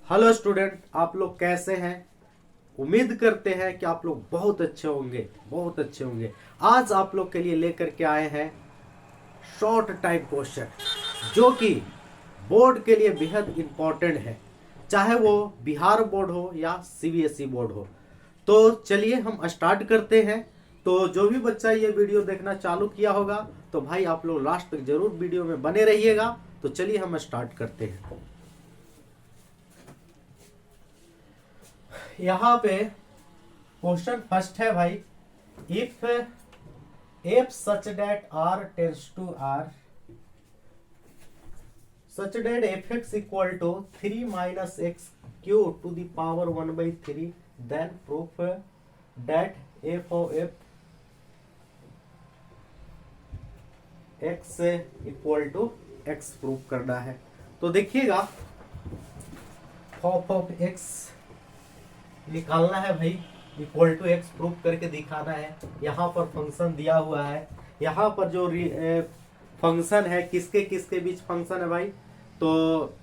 Hello student, आप लोग कैसे हैं। उम्मीद करते हैं कि आप लोग बहुत अच्छे होंगे, बहुत अच्छे होंगे। आज आप लोग के लिए लेकर के आए हैं शॉर्ट टाइप क्वेश्चन जो कि बोर्ड के लिए बेहद इंपॉर्टेंट है, चाहे वो बिहार बोर्ड हो या सीबीएसई बोर्ड हो। तो चलिए हम स्टार्ट करते हैं। तो जो भी बच्चा ये वीडियो देखना चालू किया होगा तो भाई आप लोग लास्ट तक जरूर वीडियो में बने रहिएगा। तो चलिए हम स्टार्ट करते हैं। यहाँ पे क्वेश्चन फर्स्ट है भाई, if f such that R tends to R such that fx equal to 3 minus x cube to the power 1 by 3, then proof that f of x equal to x proof करना है। तो देखिएगा f of x निकालना है भाई, equal to x proof करके दिखाना है। यहाँ पर फंक्शन दिया हुआ है, यहाँ पर जो फंक्शन है किसके किसके बीच फंक्शन है भाई, तो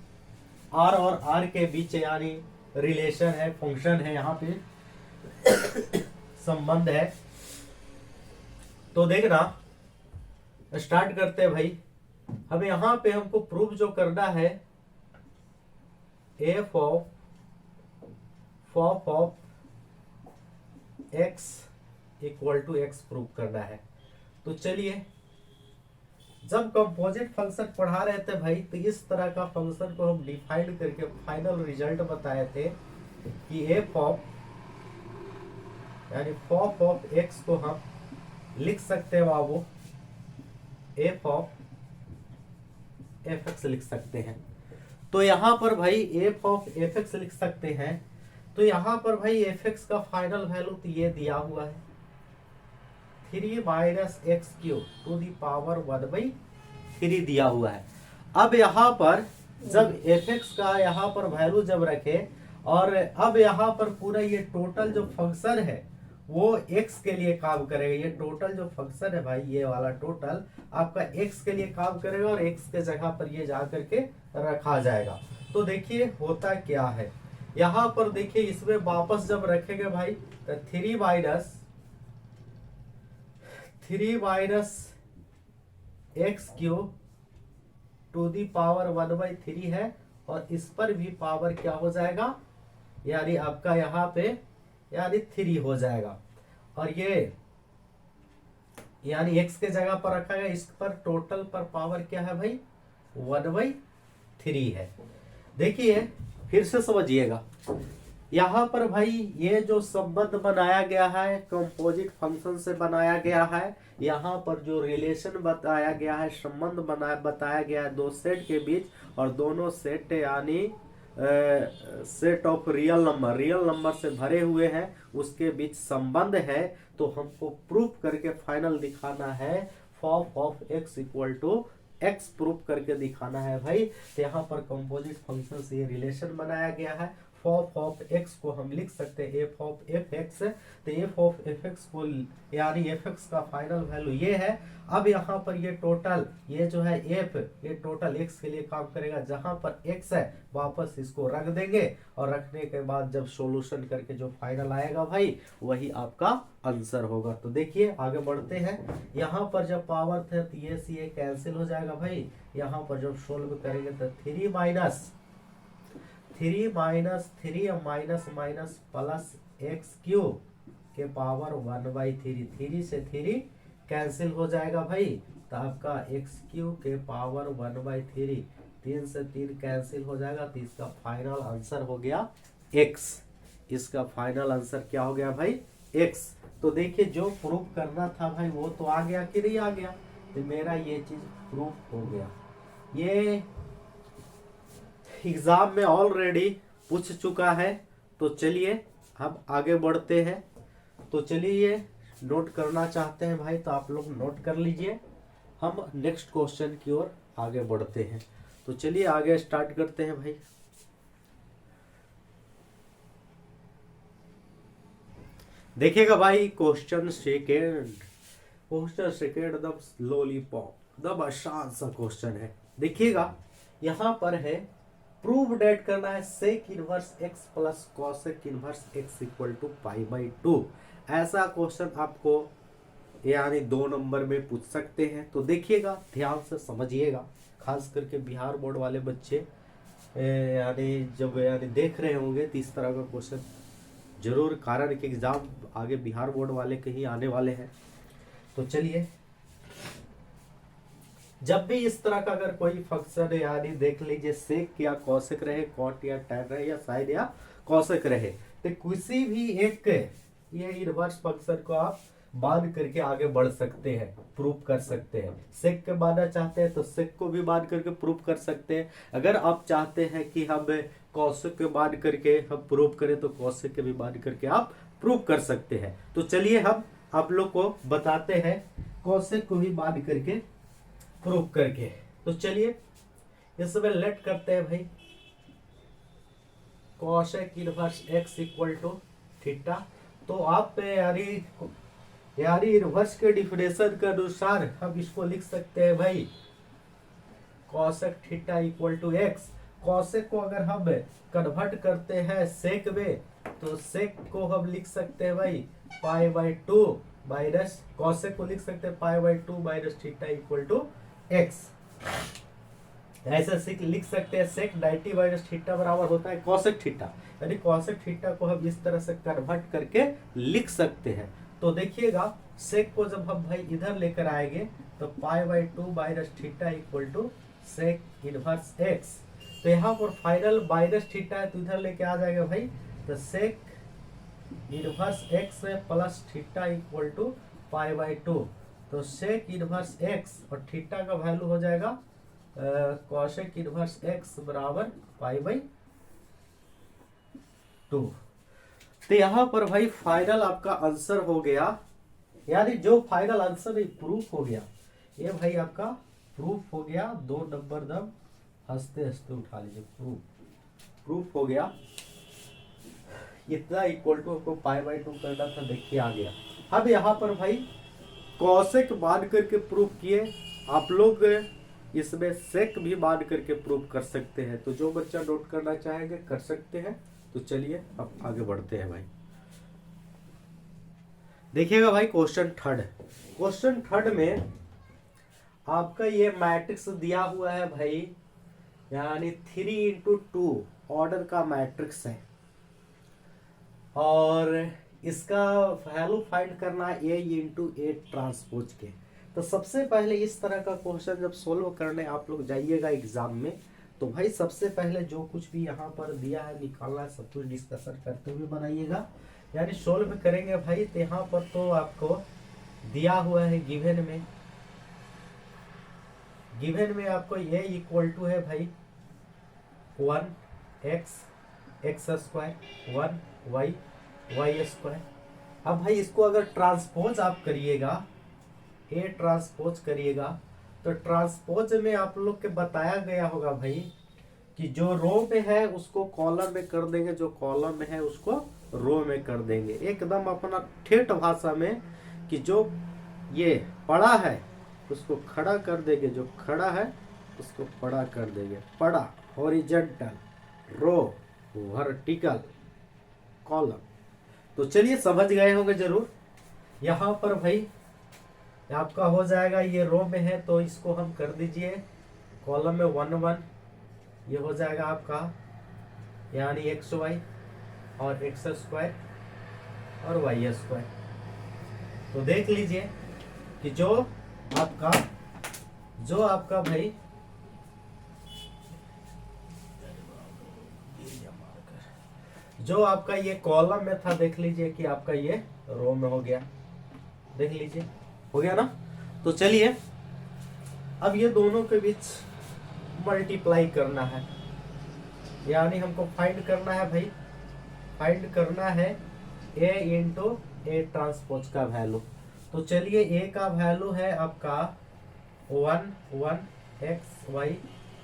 आर और आर के बीच यानी रिलेशन है, फंक्शन है, यहाँ पे संबंध है। तो देखना स्टार्ट करते हैं भाई। अब यहाँ पे हमको प्रूफ जो करना है f of x equal to x proof करना है। तो चलिए, जब कंपोजिट फंक्शन पढ़ा रहे थे भाई तो इस तरह का फंक्शन को हम डिफाइन करके फाइनल रिजल्ट बताए थे कि एफ ऑफ यानी फॉफ ऑफ एक्स को हम लिख सकते हैं बाबू एफ ऑफ एफ एक्स लिख सकते हैं। तो यहाँ पर भाई एफ ऑफ एफ एक्स लिख सकते हैं। तो यहाँ पर भाई एफ एक्स का फाइनल वैल्यू तो ये दिया हुआ है 3 minus x cube to the power 1 by 3 दिया हुआ है। अब यहाँ पर जब एफ एक्स का यहाँ पर वैल्यू जब रखे और अब यहाँ पर पूरा ये टोटल जो फंक्शन है वो एक्स के लिए काम करेगा। ये टोटल जो फंक्शन है भाई, ये वाला टोटल आपका एक्स के लिए काम करेगा और एक्स के जगह पर ये जा करके रखा जाएगा। तो देखिए होता क्या है, यहाँ पर देखिए इसमें वापस जब रखेंगे भाई तो 3 minus x cube to the power 1 by 3 है और इस पर भी पावर क्या हो जाएगा, यानी आपका यहाँ पे यानी 3 हो जाएगा। और ये यानी x के जगह पर रखा गया, इस पर टोटल पर पावर क्या है भाई 1 बाई 3 है। देखिए फिर से समझिएगा, यहाँ पर भाई ये जो संबंध बनाया गया है कंपोजिट फंक्शन से बनाया गया है, यहाँ पर जो रिलेशन बताया गया है, संबंध बताया गया है दो सेट के बीच और दोनों सेट यानी सेट ऑफ रियल नंबर से भरे हुए हैं, उसके बीच संबंध है। तो हमको प्रूफ करके फाइनल दिखाना है fof of x equal to x proof करके दिखाना है भाई। तो यहाँ पर कंपोजिट फंक्शन से ये रिलेशन बनाया गया है। फॉफ ऑफ एक्स को हम लिख सकते हैं एफ ऑफ एफ एक्स। तो एफ ऑफ एफ एक्स को यानी एफ एक्स का फाइनल वैल्यू ये है। अब यहाँ पर ये टोटल ये जो है एफ, ये टोटल एक्स के लिए काम करेगा। जहां पर एक्स है वापस इसको रख देंगे और रखने के बाद जब सॉल्यूशन करके जो फाइनल आएगा भाई वही आपका आंसर होगा। तो देखिए आगे बढ़ते हैं। यहाँ पर जब पावर थे तो ये सी कैंसिल हो जाएगा भाई। यहाँ पर जब सोल्व करेंगे तो 3 minus 3 minus minus plus x cube के पावर 1 बाई 3 से 3 कैंसिल हो जाएगा भाई। तो आपका एक्स क्यूब के पावर 1 बाई 3 से 3 कैंसिल हो जाएगा। तो इसका फाइनल आंसर हो गया एक्स। इसका फाइनल आंसर क्या हो गया भाई एक्स। तो देखिए जो प्रूफ करना था भाई वो तो आ गया कि नहीं आ गया। तो मेरा ये चीज प्रूफ हो गया। ये एग्जाम में ऑलरेडी पूछ चुका है। तो चलिए अब आगे बढ़ते हैं। तो चलिए नोट करना चाहते हैं भाई तो आप लोग नोट कर लीजिए। हम नेक्स्ट क्वेश्चन की ओर आगे बढ़ते हैं। तो चलिए आगे स्टार्ट करते हैं भाई। देखिएगा भाई क्वेश्चन सेकेंड एकदम लॉलीपॉप एकदम आसान सा क्वेश्चन है। देखिएगा यहाँ पर है प्रूव डेट करना है sec inverse x plus cosec inverse x equal to π/2। ऐसा क्वेश्चन आपको यानी 2 नंबर में पूछ सकते हैं। तो देखिएगा, ध्यान से समझिएगा, खास करके बिहार बोर्ड वाले बच्चे यानी जब यानी देख रहे होंगे तो इस तरह का क्वेश्चन जरूर, कारण कि एग्जाम आगे बिहार बोर्ड वाले के ही आने वाले हैं। तो चलिए, जब भी इस तरह का अगर कोई फंक्शन यानी देख लीजिए सेक या कॉसेक रहे, कॉट या टैन रहे या साइन या कॉसेक रहे, तो किसी भी एक ये इनवर्स फंक्शन को आप बांध करके आगे बढ़ सकते हैं, प्रूव कर सकते हैं। सेक के बांधना चाहते हैं तो सेक को भी बांध करके प्रूव कर सकते हैं। अगर आप चाहते हैं कि हम कॉसेक के बांध करके हम प्रूव करें तो कॉसेक के भी बांध करके आप प्रूव कर सकते हैं। तो चलिए हम आप लोग को बताते हैं कॉसेक को भी बांध करके प्रूव करके। तो चलिए इसमें लेट करते हैं भाई, cosec inverse x equal to theta. तो आप यारी इनवर्स के डिफिनेशन के अनुसार हम इसको लिख सकते हैं भाई cosec theta equal to x. Cosec को अगर हम कन्वर्ट करते हैं सेक में तो सेक को हम लिख सकते हैं भाई π/2 माइनस, कॉसेक को लिख सकते हैं π/2 minus theta equal to x. ऐसे लिख सकते हैं सेक 90 माइनस थीटा बराबर होता है कॉसेक थीटा, यानी कॉसेक थीटा को हम इस तरह से कन्वर्ट करके लिख सकते हैं। तो देखिएगा सेक को जब हम भाई इधर लेकर आएंगे तो π/2 minus theta equal to sec inverse x. तो यहाँ पर फाइनल माइनस थीटा है तो इधर लेके आ जाएगा भाई, तो sec inverse x plus theta equal to π/2। तो सेक इनवर्स एक्स और थीटा का वैल्यू हो जाएगा कॉसेक इनवर्स एक्स बराबर π/2। तो यहाँ पर भाई फाइनल आपका आंसर हो गया, यानी जो फाइनल आंसर प्रूफ हो गया, ये भाई आपका प्रूफ हो गया। 2 नंबर दम हंसते हंसते उठा लीजिए, प्रूफ हो गया। इतना इक्वल टू आपको π/2 करना था, देखिए आ गया। अब यहाँ पर भाई कॉसेक बांध करके प्रूफ किए, आप लोग इसमें सेक भी बांध करके प्रूफ कर सकते हैं। तो जो बच्चा नोट करना चाहेंगे कर सकते हैं। तो चलिए अब आगे बढ़ते हैं भाई। देखिएगा भाई क्वेश्चन थर्ड में आपका ये मैट्रिक्स दिया हुआ है भाई, यानी 3x2 ऑर्डर का मैट्रिक्स है और इसका वैल्यू फाइंड करना है A इंटू A ट्रांसपोज के। तो सबसे पहले इस तरह का क्वेश्चन जब सोल्व करने आप लोग जाइएगा एग्जाम में, तो भाई सबसे पहले जो कुछ भी यहाँ पर दिया है निकालना है, सब कुछ डिस्कशन करते हुए बनाइएगा, यानी सोल्व करेंगे भाई। तो यहाँ पर तो आपको दिया हुआ है गिवन में आपको ये इक्वल टू है भाई 1x x square 1y y square. अब भाई इसको अगर ट्रांसपोज आप करिएगा, ए ट्रांसपोज करिएगा, तो ट्रांसपोज में आप लोग के बताया गया होगा भाई कि जो रो में है उसको कॉलम में कर देंगे, जो कॉलम में है उसको रो में कर देंगे। एकदम अपना ठेठ भाषा में कि जो ये पड़ा है उसको खड़ा कर देंगे, जो खड़ा है उसको पड़ा कर देंगे। पड़ा हॉरिजॉन्टल, रो वर्टिकल, कॉलम। तो चलिए समझ गए होंगे जरूर। यहाँ पर भाई आपका हो जाएगा, ये रो में है तो इसको हम कर दीजिए कॉलम में 1 1, ये हो जाएगा आपका यानी एक्स वाई और एक्स स्क्वायर और वाई स्क्वायर। तो देख लीजिए कि जो आपका भाई जो आपका ये कॉलम में था, देख लीजिए कि आपका ये रो में हो गया, देख लीजिए हो गया ना। तो चलिए अब ये दोनों के बीच मल्टीप्लाई करना है, यानी हमको फाइंड करना है भाई, फाइंड करना है A इंटू ए ट्रांसपोज का वैल्यू। तो चलिए A का वैल्यू है आपका 1 1 x y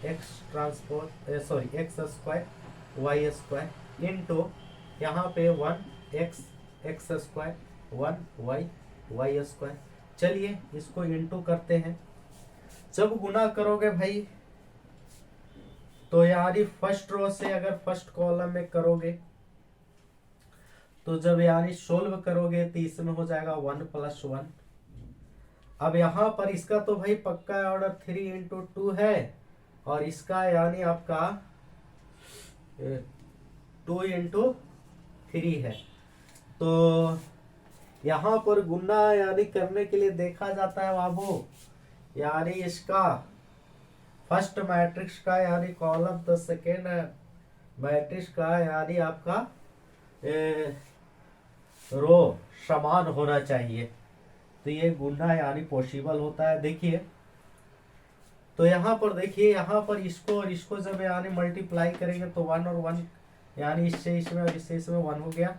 x transpose sorry x square y square into यहाँ पे 1 x x square 1 y y square. चलिए इसको इंटू करते हैं। जब गुना करोगे भाई तो यानी फर्स्ट रो से अगर फर्स्ट कॉलम में करोगे तो जब यानी सोल्व करोगे तो इसमें हो जाएगा 1+1। अब यहाँ पर इसका तो भाई पक्का ऑर्डर 3×2 है, और इसका यानी आपका 2×3 है। तो यहाँ पर गुना यानी करने के लिए देखा जाता है बाबू, यानी इसका फर्स्ट मैट्रिक्स का यानी कॉलम तो सेकेंड मैट्रिक्स का यानी आपका रो समान होना चाहिए, तो ये गुना यानी पॉसिबल होता है। देखिए तो यहाँ पर देखिए, यहाँ पर इसको और इसको जब यानी मल्टीप्लाई करेंगे तो 1 और 1 यानी इससे इसमें और इससे इसमें 1 हो गया,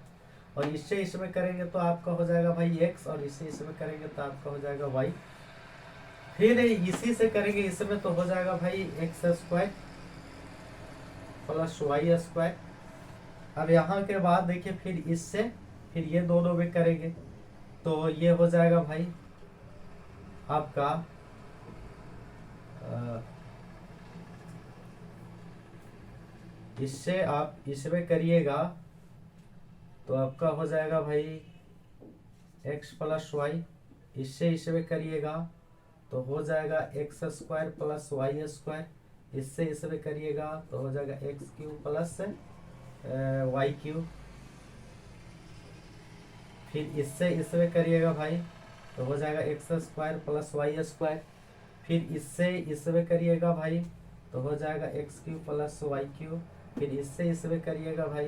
और इससे इसमें करेंगे तो आपका हो जाएगा भाई x, और इससे इसमें करेंगे तो आपका हो जाएगा y, फिर इसी से करेंगे इसमें तो हो जाएगा भाई x² + y²। अब यहाँ के बाद देखिए फिर इससे फिर ये दोनों में करेंगे तो ये हो जाएगा भाई आपका इससे आप इसमें करिएगा तो आपका हो जाएगा भाई x + y, इससे इसमें करिएगा तो हो जाएगा x² + y², इससे इसमें करिएगा तो हो जाएगा x³ + y³, फिर इससे इसमें करिएगा भाई तो हो जाएगा x² + y², फिर इससे इसमें करिएगा भाई तो हो जाएगा x³ + y³, फिर इससे इसमें करिएगा भाई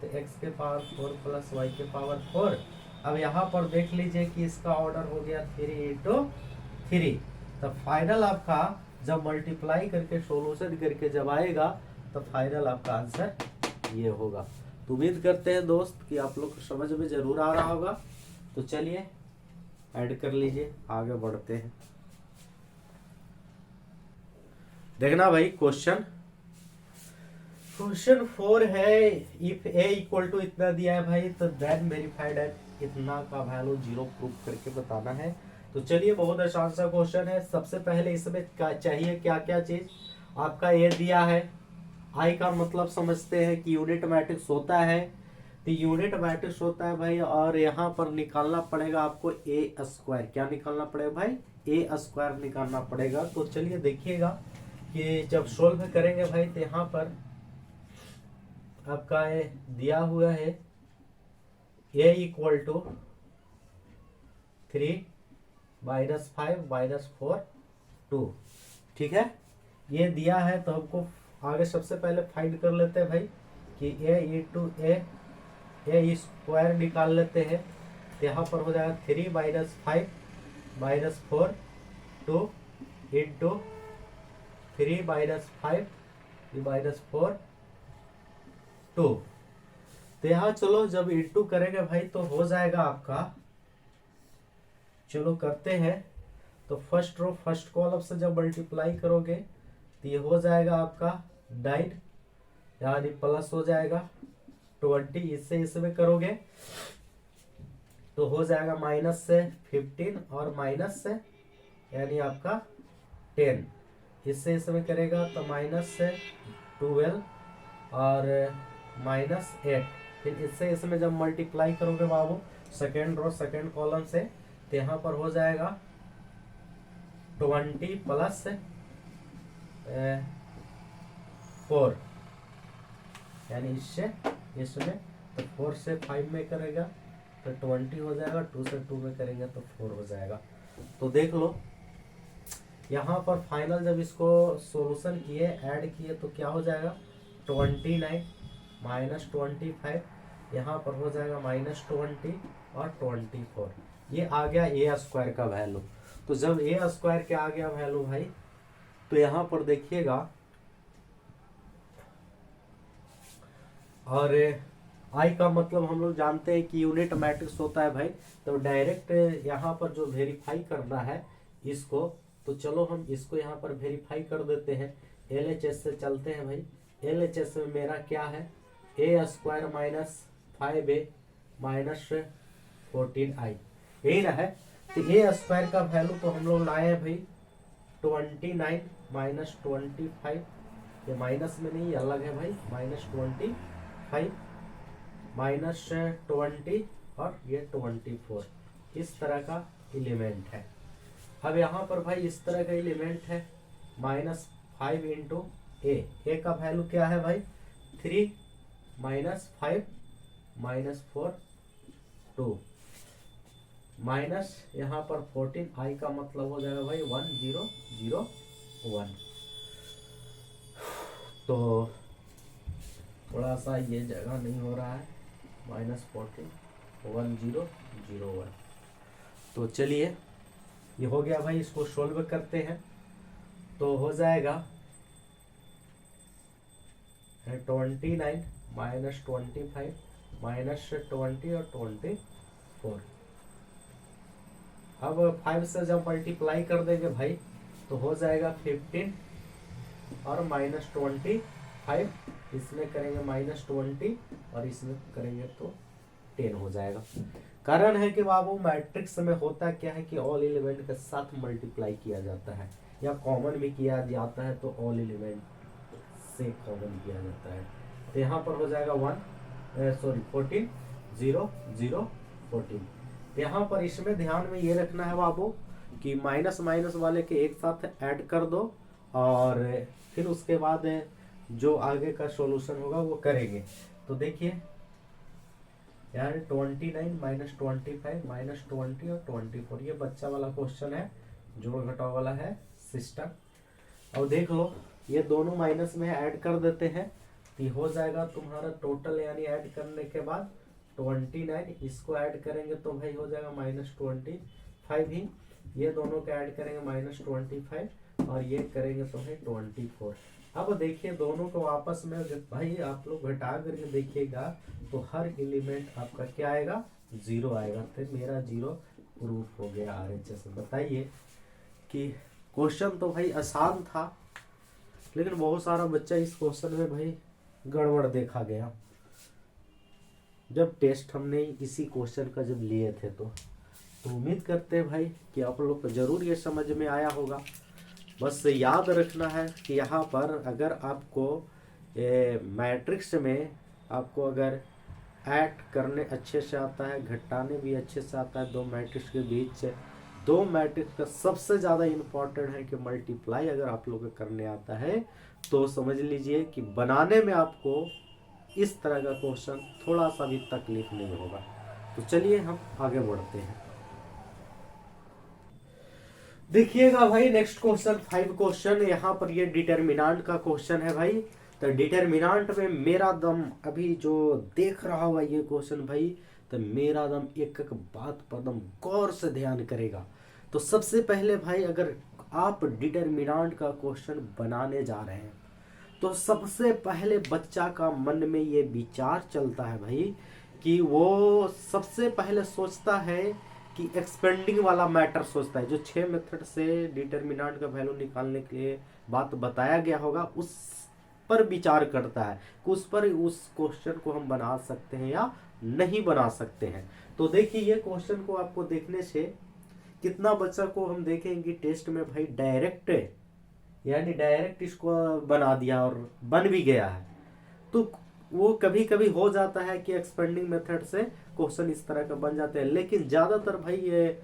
तो x⁴ + y⁴। अब यहाँ पर देख लीजिए कि इसका ऑर्डर हो गया 3×3। तो फाइनल आपका जब मल्टीप्लाई करके सोल्यूशन करके जब आएगा तो फाइनल आपका आंसर ये होगा। तो उम्मीद करते हैं दोस्त कि आप लोग को समझ में जरूर आ रहा होगा। तो चलिए ऐड कर लीजिए, आगे बढ़ते हैं। देखना भाई क्वेश्चन 4 है, इफ a = इतना दिया है भाई तो देन वेरीफाइड है, इतना का वैल्यू 0 प्रूफ करके बताना है। तो चलिए बहुत आसान सा क्वेश्चन है। सबसे पहले इसमें क्या चाहिए, क्या क्या चीज आपका ये दिया है। आई का मतलब समझते हैं कि यूनिट मैट्रिक्स होता है, तो यूनिट मैट्रिक्स होता है भाई, और यहाँ पर निकालना पड़ेगा आपको a²। क्या निकालना पड़ेगा भाई, a² निकालना पड़ेगा। तो चलिए देखिएगा कि जब सोल्व करेंगे भाई तो यहाँ पर आपका ये दिया हुआ है a = 3 - 5 - 4 2, ठीक है। ये दिया है तो हमको आगे सबसे पहले फाइंड कर लेते हैं भाई कि a निकाल लेते हैं। तो यहाँ पर हो जाएगा 3 - 5 - 4 2 × 3 - 5 - 4 2। तो यहाँ चलो जब इंटू करेंगे भाई तो हो जाएगा आपका, चलो करते हैं। तो फर्स्ट रो फर्स्ट कॉलम से जब मल्टीप्लाई करोगे तो ये हो जाएगा आपका 9, यानी प्लस हो जाएगा 20, इससे इसमें करोगे तो हो जाएगा माइनस से 15 और माइनस से यानी आपका 10, इससे इसमें करेगा तो माइनस से 12 और -8, फिर इससे इसमें जब मल्टीप्लाई करोगे बाबू सेकेंड रो सेकेंड कॉलम से तो यहाँ पर हो जाएगा 20 + 4, यानी इससे इसमें तो 4 से 5 में करेगा तो 20 हो जाएगा, 2 से 2 में करेंगे तो 4 हो जाएगा। तो देख लो यहाँ पर फाइनल जब इसको सॉल्यूशन किए ऐड किए तो क्या हो जाएगा 29 - 25, यहाँ पर हो जाएगा -20 और 24। ये आ गया a² का वैल्यू। तो जब a² के आ गया वैल्यू भाई तो यहाँ पर देखिएगा, और आई का मतलब हम लोग जानते हैं कि यूनिट मैट्रिक्स होता है भाई। तो डायरेक्ट यहाँ पर जो वेरीफाई करना है इसको, तो चलो हम इसको यहाँ पर वेरीफाई कर देते हैं। LHS से चलते हैं भाई। LHS में मेरा क्या है a² - 5a - 14i, यही ना है। तो a² का वैल्यू तो हम लोग लाए हैं भाई 29 - 25 ये माइनस में नहीं, अलग है भाई, -25 -20 और ये 24, इस तरह का एलिमेंट है। अब यहाँ पर भाई इस तरह का एलिमेंट है, -5 इंटू ए का वैल्यू क्या है भाई 3 -5 -4 2 माइनस यहाँ पर 14, आई का मतलब हो जाएगा भाई 1001। तो थोड़ा सा ये जगह नहीं हो रहा है, -14 1001। तो चलिए ये हो गया भाई, इसको सोल्व करते हैं तो हो जाएगा 29 -25 -20 और 24। अब 5 से जब मल्टीप्लाई कर देंगे भाई तो हो जाएगा 15 और -25, इसमें करेंगे -20 और इसमें करेंगे तो 10 हो जाएगा। कारण है कि बाबू मैट्रिक्स में होता क्या है कि ऑल एलिमेंट के साथ मल्टीप्लाई किया जाता है या कॉमन भी किया जाता है, तो ऑल एलिमेंट से कॉमन किया जाता है। तो यहाँ पर हो जाएगा 14 0 0 14। यहाँ पर इसमें ध्यान में ये रखना है बाबू कि माइनस माइनस वाले के एक साथ ऐड कर दो और फिर उसके बाद जो आगे का सॉल्यूशन होगा वो करेंगे। तो देखिए यार 29 -25 -20 और 24, ये बच्चा वाला क्वेश्चन है, जोड़ घटाव वाला है सिस्टम। और देख लो ये दोनों माइनस में ऐड कर देते हैं तो हो जाएगा तुम्हारा टोटल, यानी ऐड करने के बाद 29, इसको ऐड करेंगे तो भाई हो जाएगा -25 ही, ये दोनों का ऐड करेंगे -25 और ये करेंगे तो है 24। अब देखिए दोनों को आपस में भाई आप लोग घटा करके देखिएगा तो हर एलिमेंट आपका क्या आएगा 0 आएगा। तो मेरा 0 प्रूफ हो गया RHS। बताइए कि क्वेश्चन तो भाई आसान था, लेकिन बहुत सारा बच्चा इस क्वेश्चन में भाई गड़बड़ देखा गया। जब टेस्ट हमने इसी क्वेश्चन का जब लिए थे तो उम्मीद करते हैं भाई कि आप लोग को जरूर ये समझ में आया होगा। बस याद रखना है कि यहाँ पर अगर आपको मैट्रिक्स में आपको अगर ऐड करने अच्छे से आता है, घटाने भी अच्छे से आता है, दो मैट्रिक्स के बीच दो मैट्रिक्स का सबसे ज़्यादा इम्पोर्टेंट है कि मल्टीप्लाई अगर आप लोग को करने आता है तो समझ लीजिए कि बनाने में आपको इस तरह का क्वेश्चन थोड़ा सा भी तकलीफ नहीं होगा। तो चलिए हम आगे बढ़ते हैं। देखिएगा भाई नेक्स्ट क्वेश्चन 5 क्वेश्चन, यहाँ पर ये डिटर्मिनेंट का क्वेश्चन है भाई। तो डिटर्मिनेंट में मेरा दम अभी जो देख रहा हुआ ये क्वेश्चन भाई, तो मेरा दम एक एक बात पर दम गौर से ध्यान करेगा। तो सबसे पहले भाई अगर आप डिटर्मिनेंट का क्वेश्चन बनाने जा रहे हैं तो सबसे पहले बच्चा का मन में ये विचार चलता है भाई कि वो सबसे पहले सोचता है कि एक्सपेंडिंग वाला मैटर सोचता है, जो 6 मेथड से डिटर्मिनेंट का वैल्यू निकालने के लिए बात बताया गया होगा उस पर विचार करता है कि उस पर उस क्वेश्चन को हम बना सकते हैं या नहीं बना सकते हैं। तो देखिए ये क्वेश्चन को आपको देखने से कितना बच्चा को हम देखेंगे टेस्ट में भाई डायरेक्ट यानी डायरेक्ट इसको बना दिया और बन भी गया है। तो वो कभी कभी हो जाता है कि एक्सपेंडिंग मेथड से क्वेश्चन इस तरह का बन जाते हैं, लेकिन ज़्यादातर भाई ये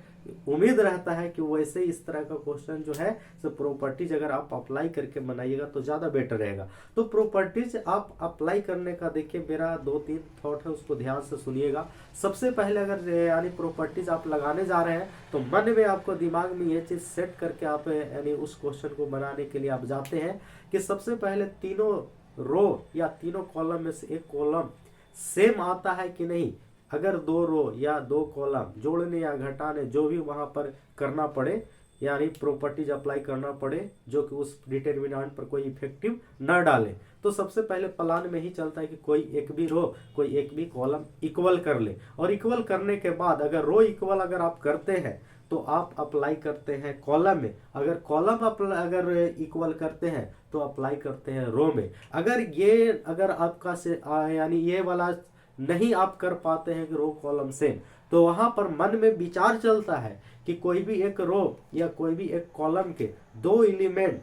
उम्मीद रहता है कि वैसे इस तरह का क्वेश्चन जो है सो प्रॉपर्टीज अगर आप अप्लाई करके बनाइएगा तो ज़्यादा बेटर रहेगा। तो प्रॉपर्टीज आप अप्लाई करने का देखिए मेरा 2-3 थॉट है, उसको ध्यान से सुनिएगा। सबसे पहले अगर यानी प्रॉपर्टीज आप लगाने जा रहे हैं तो मन में आपको दिमाग में ये चीज़ सेट करके आप यानी उस क्वेश्चन को बनाने के लिए आप जाते हैं कि सबसे पहले तीनों रो या तीनों कॉलम में से एक कॉलम सेम आता है कि नहीं। अगर 2 रो या 2 कॉलम जोड़ने या घटाने जो भी वहां पर करना पड़े यानी प्रॉपर्टीज अप्लाई करना पड़े जो कि उस डिटर्मिनेंट पर कोई इफेक्टिव न डाले, तो सबसे पहले प्लान में ही चलता है कि कोई एक भी रो कोई एक भी कॉलम इक्वल कर ले। और इक्वल करने के बाद अगर रो इक्वल अगर आप करते हैं तो आप अप्लाई करते हैं कॉलम में, अगर कॉलम अगर इक्वल करते हैं तो अप्लाई करते हैं रो में। अगर आपका से यानी ये वाला नहीं आप कर पाते हैं कि रो कॉलम सेम, तो वहां पर मन में विचार चलता है कि कोई भी एक रो या कोई भी एक कॉलम के 2 एलिमेंट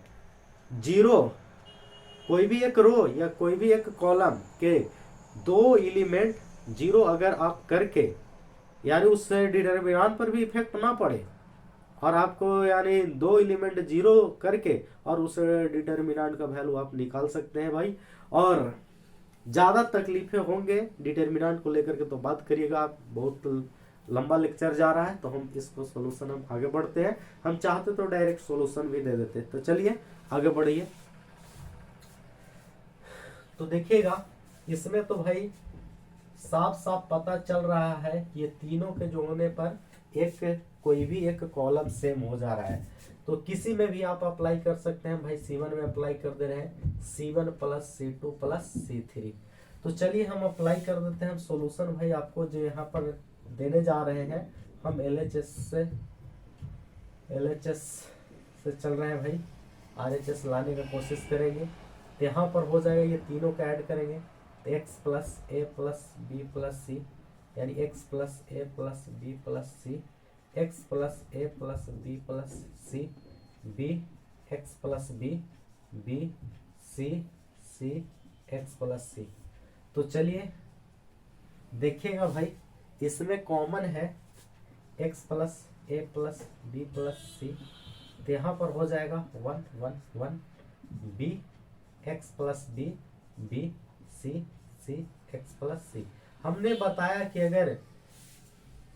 0 कोई भी एक रो या कोई भी एक कॉलम के दो एलिमेंट जीरो अगर आप करके यानी उस डिटरमिनेंट पर भी इफेक्ट ना पड़े, और आपको यानी दो एलिमेंट जीरो करके और उस डिटरमिनेंट का वैल्यू आप निकाल सकते हैं भाई। और ज़्यादा तकलीफें होंगे डिटरमिनेंट को लेकर के तो बात करिएगा आप, बहुत लंबा लेक्चर जा रहा है, तो हम इसको सोल्यूशन हम आगे बढ़ते हैं। हम चाहते तो डायरेक्ट सोल्यूशन भी दे देते, तो चलिए आगे बढ़िए। तो देखिएगा इसमें तो भाई साफ साफ पता चल रहा है कि ये तीनों के जोड़ने पर एक कोई भी एक कॉलम सेम हो जा रहा है, तो किसी में भी आप अप्लाई कर सकते हैं भाई। C1 में अप्लाई कर दे रहे हैं C1 plus C2 plus C3। तो चलिए हम अप्लाई कर देते हैं सॉल्यूशन भाई। आपको जो यहाँ पर देने जा रहे हैं हम LHS से चल रहे हैं भाई, RHS लाने का कोशिश करेंगे। तो यहाँ पर हो जाएगा, ये तीनों का ऐड करेंगे तो x plus a plus b plus c, यानी x plus a plus b plus c, x plus a plus b plus c, b x plus b, b c c x plus c. तो चलिए देखिएगा भाई, इसमें common है x plus a plus b plus c, तो यहाँ पर हो जाएगा 1 1 1, b x plus b, b c c x plus c. हमने बताया कि अगर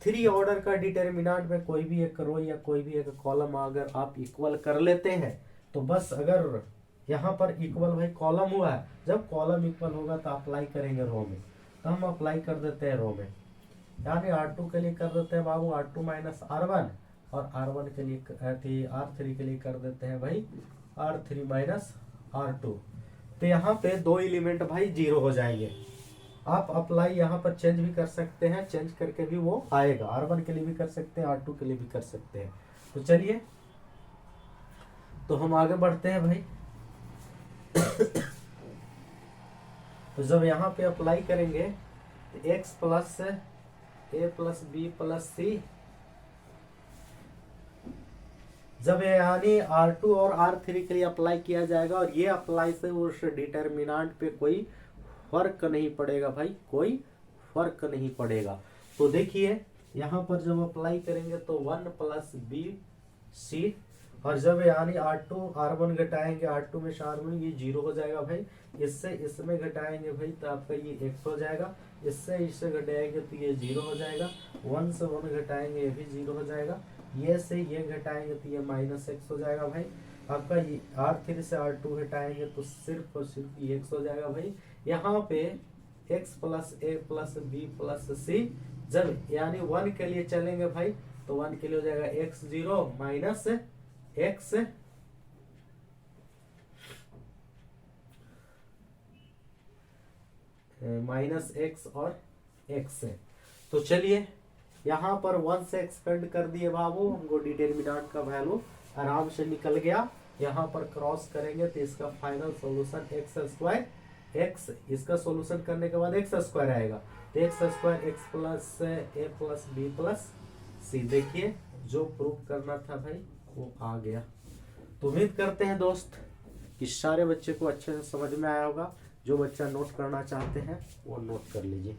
3 ऑर्डर का डिटरमिनेंट में कोई भी एक रो या कोई भी एक कॉलम अगर आप इक्वल कर लेते हैं, तो बस अगर यहाँ पर इक्वल भाई कॉलम हुआ है, जब कॉलम इक्वल होगा तो अप्लाई करेंगे रो में, तो हम अप्लाई कर देते हैं रो में, यानी R2 के लिए कर देते हैं बाबू R2 माइनस R1, और R1 के लिए R3 के लिए कर देते हैं भाई R3 माइनस R2। तो यहाँ पे दो एलिमेंट भाई जीरो हो जाएंगे। आप अप्लाई यहाँ पर चेंज भी कर सकते हैं, चेंज करके भी वो आएगा, R1 के लिए भी कर सकते हैं, R2 के लिए भी कर सकते हैं। तो चलिए तो हम आगे बढ़ते हैं भाई। तो जब यहाँ पे अप्लाई करेंगे तो x plus a plus b plus सी, जब यानी R2 और R3 के लिए अप्लाई किया जाएगा, और ये अप्लाई से उस डिटरमिनेंट पे कोई फर्क नहीं पड़ेगा भाई, कोई फर्क नहीं पड़ेगा। तो देखिए यहाँ पर जब अप्लाई करेंगे तो 1 प्लस बी सी, और जब यानी R1 घटाएंगे R2 में R1, ये जीरो हो जाएगा भाई। इससे इसमें घटाएंगे भाई तो आपका ये x हो जाएगा, इससे इससे घटाएंगे तो ये जीरो हो जाएगा, 1 से 1 घटाएंगे ये भी जीरो हो जाएगा, ये से ये घटाएंगे तो ये माइनस एक्स हो जाएगा भाई। आपका ये R3 से R2 घटाएंगे तो सिर्फ और सिर्फ ये x हो जाएगा भाई। यहाँ पे x plus a plus b plus सी, जब यानी 1 के लिए चलेंगे भाई तो 1 के लिए हो जाएगा x0 minus x minus x और एक्स। तो चलिए यहाँ पर 1 से एक्सपेंड कर दिए बाबू, हमको डिटरमिनेंट का वैल्यू आराम से निकल गया। यहाँ पर क्रॉस करेंगे तो इसका final solution x square x, इसका सॉल्यूशन करने के बाद एक्स स्क्वायर आएगा, तो x square x plus a plus b plus सी। देखिए जो प्रूव करना था भाई वो आ गया। तो उम्मीद करते हैं दोस्त कि सारे बच्चे को अच्छे से समझ में आया होगा। जो बच्चा नोट करना चाहते हैं वो नोट कर लीजिए।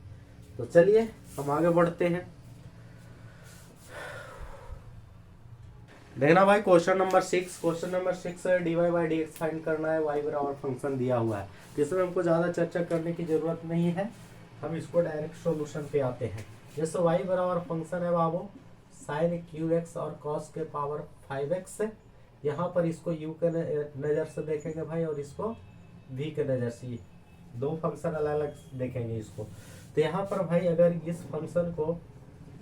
तो चलिए हम आगे बढ़ते हैं। देखना भाई question number 6 dy by D x find करना है, y बराबर फंक्शन दिया हुआ है, जिसमें हमको ज़्यादा चर्चा करने की जरूरत नहीं है, हम इसको डायरेक्ट सॉल्यूशन पे आते हैं। जैसे y बराबर फंक्शन है बाबू साइन QX और cos के पावर 5x, यहाँ पर इसको u के नज़र से देखेंगे भाई और इसको v के नज़र से, दो फंक्शन अलग अलग देखेंगे इसको। तो यहाँ पर भाई अगर इस फंक्शन को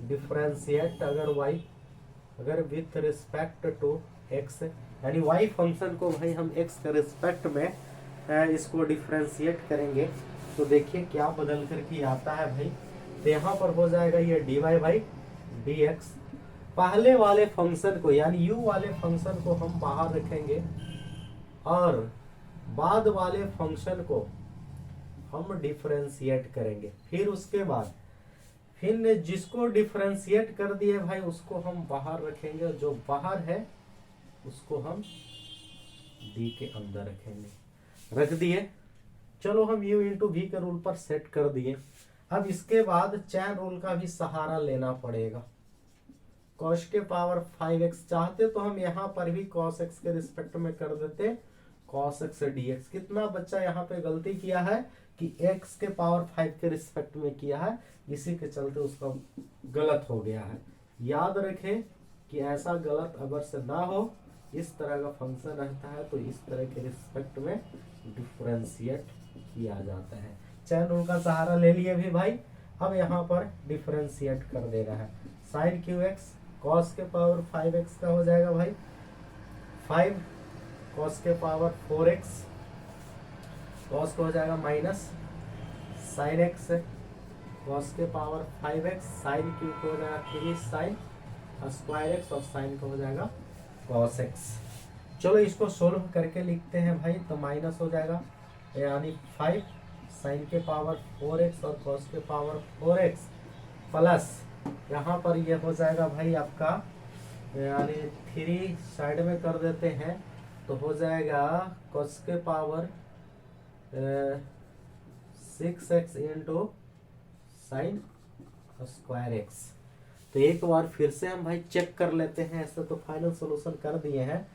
डिफरेंशिएट अगर विथ रिस्पेक्ट टू x, यानी y फंक्शन को भाई हम x के रिस्पेक्ट में इसको डिफरेंशिएट करेंगे, तो देखिए क्या बदल करके आता है भाई। तो यहाँ पर हो जाएगा ये dy बाई dx, पहले वाले फंक्शन को यानी u वाले फंक्शन को हम बाहर रखेंगे और बाद वाले फंक्शन को हम डिफरेंशिएट करेंगे। फिर उसके बाद फिर जिसको डिफरेंशिएट कर दिए भाई उसको हम बाहर रखेंगे, जो बाहर है उसको हम डी के अंदर रखेंगे। रख दिए। चलो हम u इंटू वी के रूल पर सेट कर दिए। अब इसके बाद चैन रूल का भी सहारा लेना पड़ेगा। cos के पावर 5x चाहते तो हम यहाँ पर भी cos x के रिस्पेक्ट में कर देते cos x dx। कितना बच्चा यहाँ पे गलती किया है कि x के पावर 5 के रिस्पेक्ट में किया है, इसी के चलते उसका गलत हो गया है। याद रखें कि ऐसा गलत अगर से ना हो, इस तरह का फंक्शन रहता है तो इस तरह के रिस्पेक्ट में डिफरेंशिएट किया जाता है। चैन रूल का सहारा ले लिए भी भाई। अब यहाँ पर डिफरेंशिएट कर देना है। साइन क्यू एक्स कॉस के पावर 5x का हो जाएगा भाई 5 कॉस के पावर 4x, कॉस का हो जाएगा माइनस साइन एक्स कॉस के पावर 5x, साइन क्यू को हो जाएगा 3 साइन स्क्वायर एक्स और साइन का हो जाएगा कॉस एक्स। चलो इसको सोल्व करके लिखते हैं भाई, तो माइनस हो जाएगा यानी 5 साइन के पावर 4x और कॉस के पावर 4x प्लस यहाँ पर ये हो जाएगा भाई आपका यानी 3 साइड में कर देते हैं तो हो जाएगा कॉस के power 6x into sine square x. तो एक बार फिर से हम भाई चेक कर लेते हैं, ऐसे तो फाइनल सॉल्यूशन कर दिए हैं।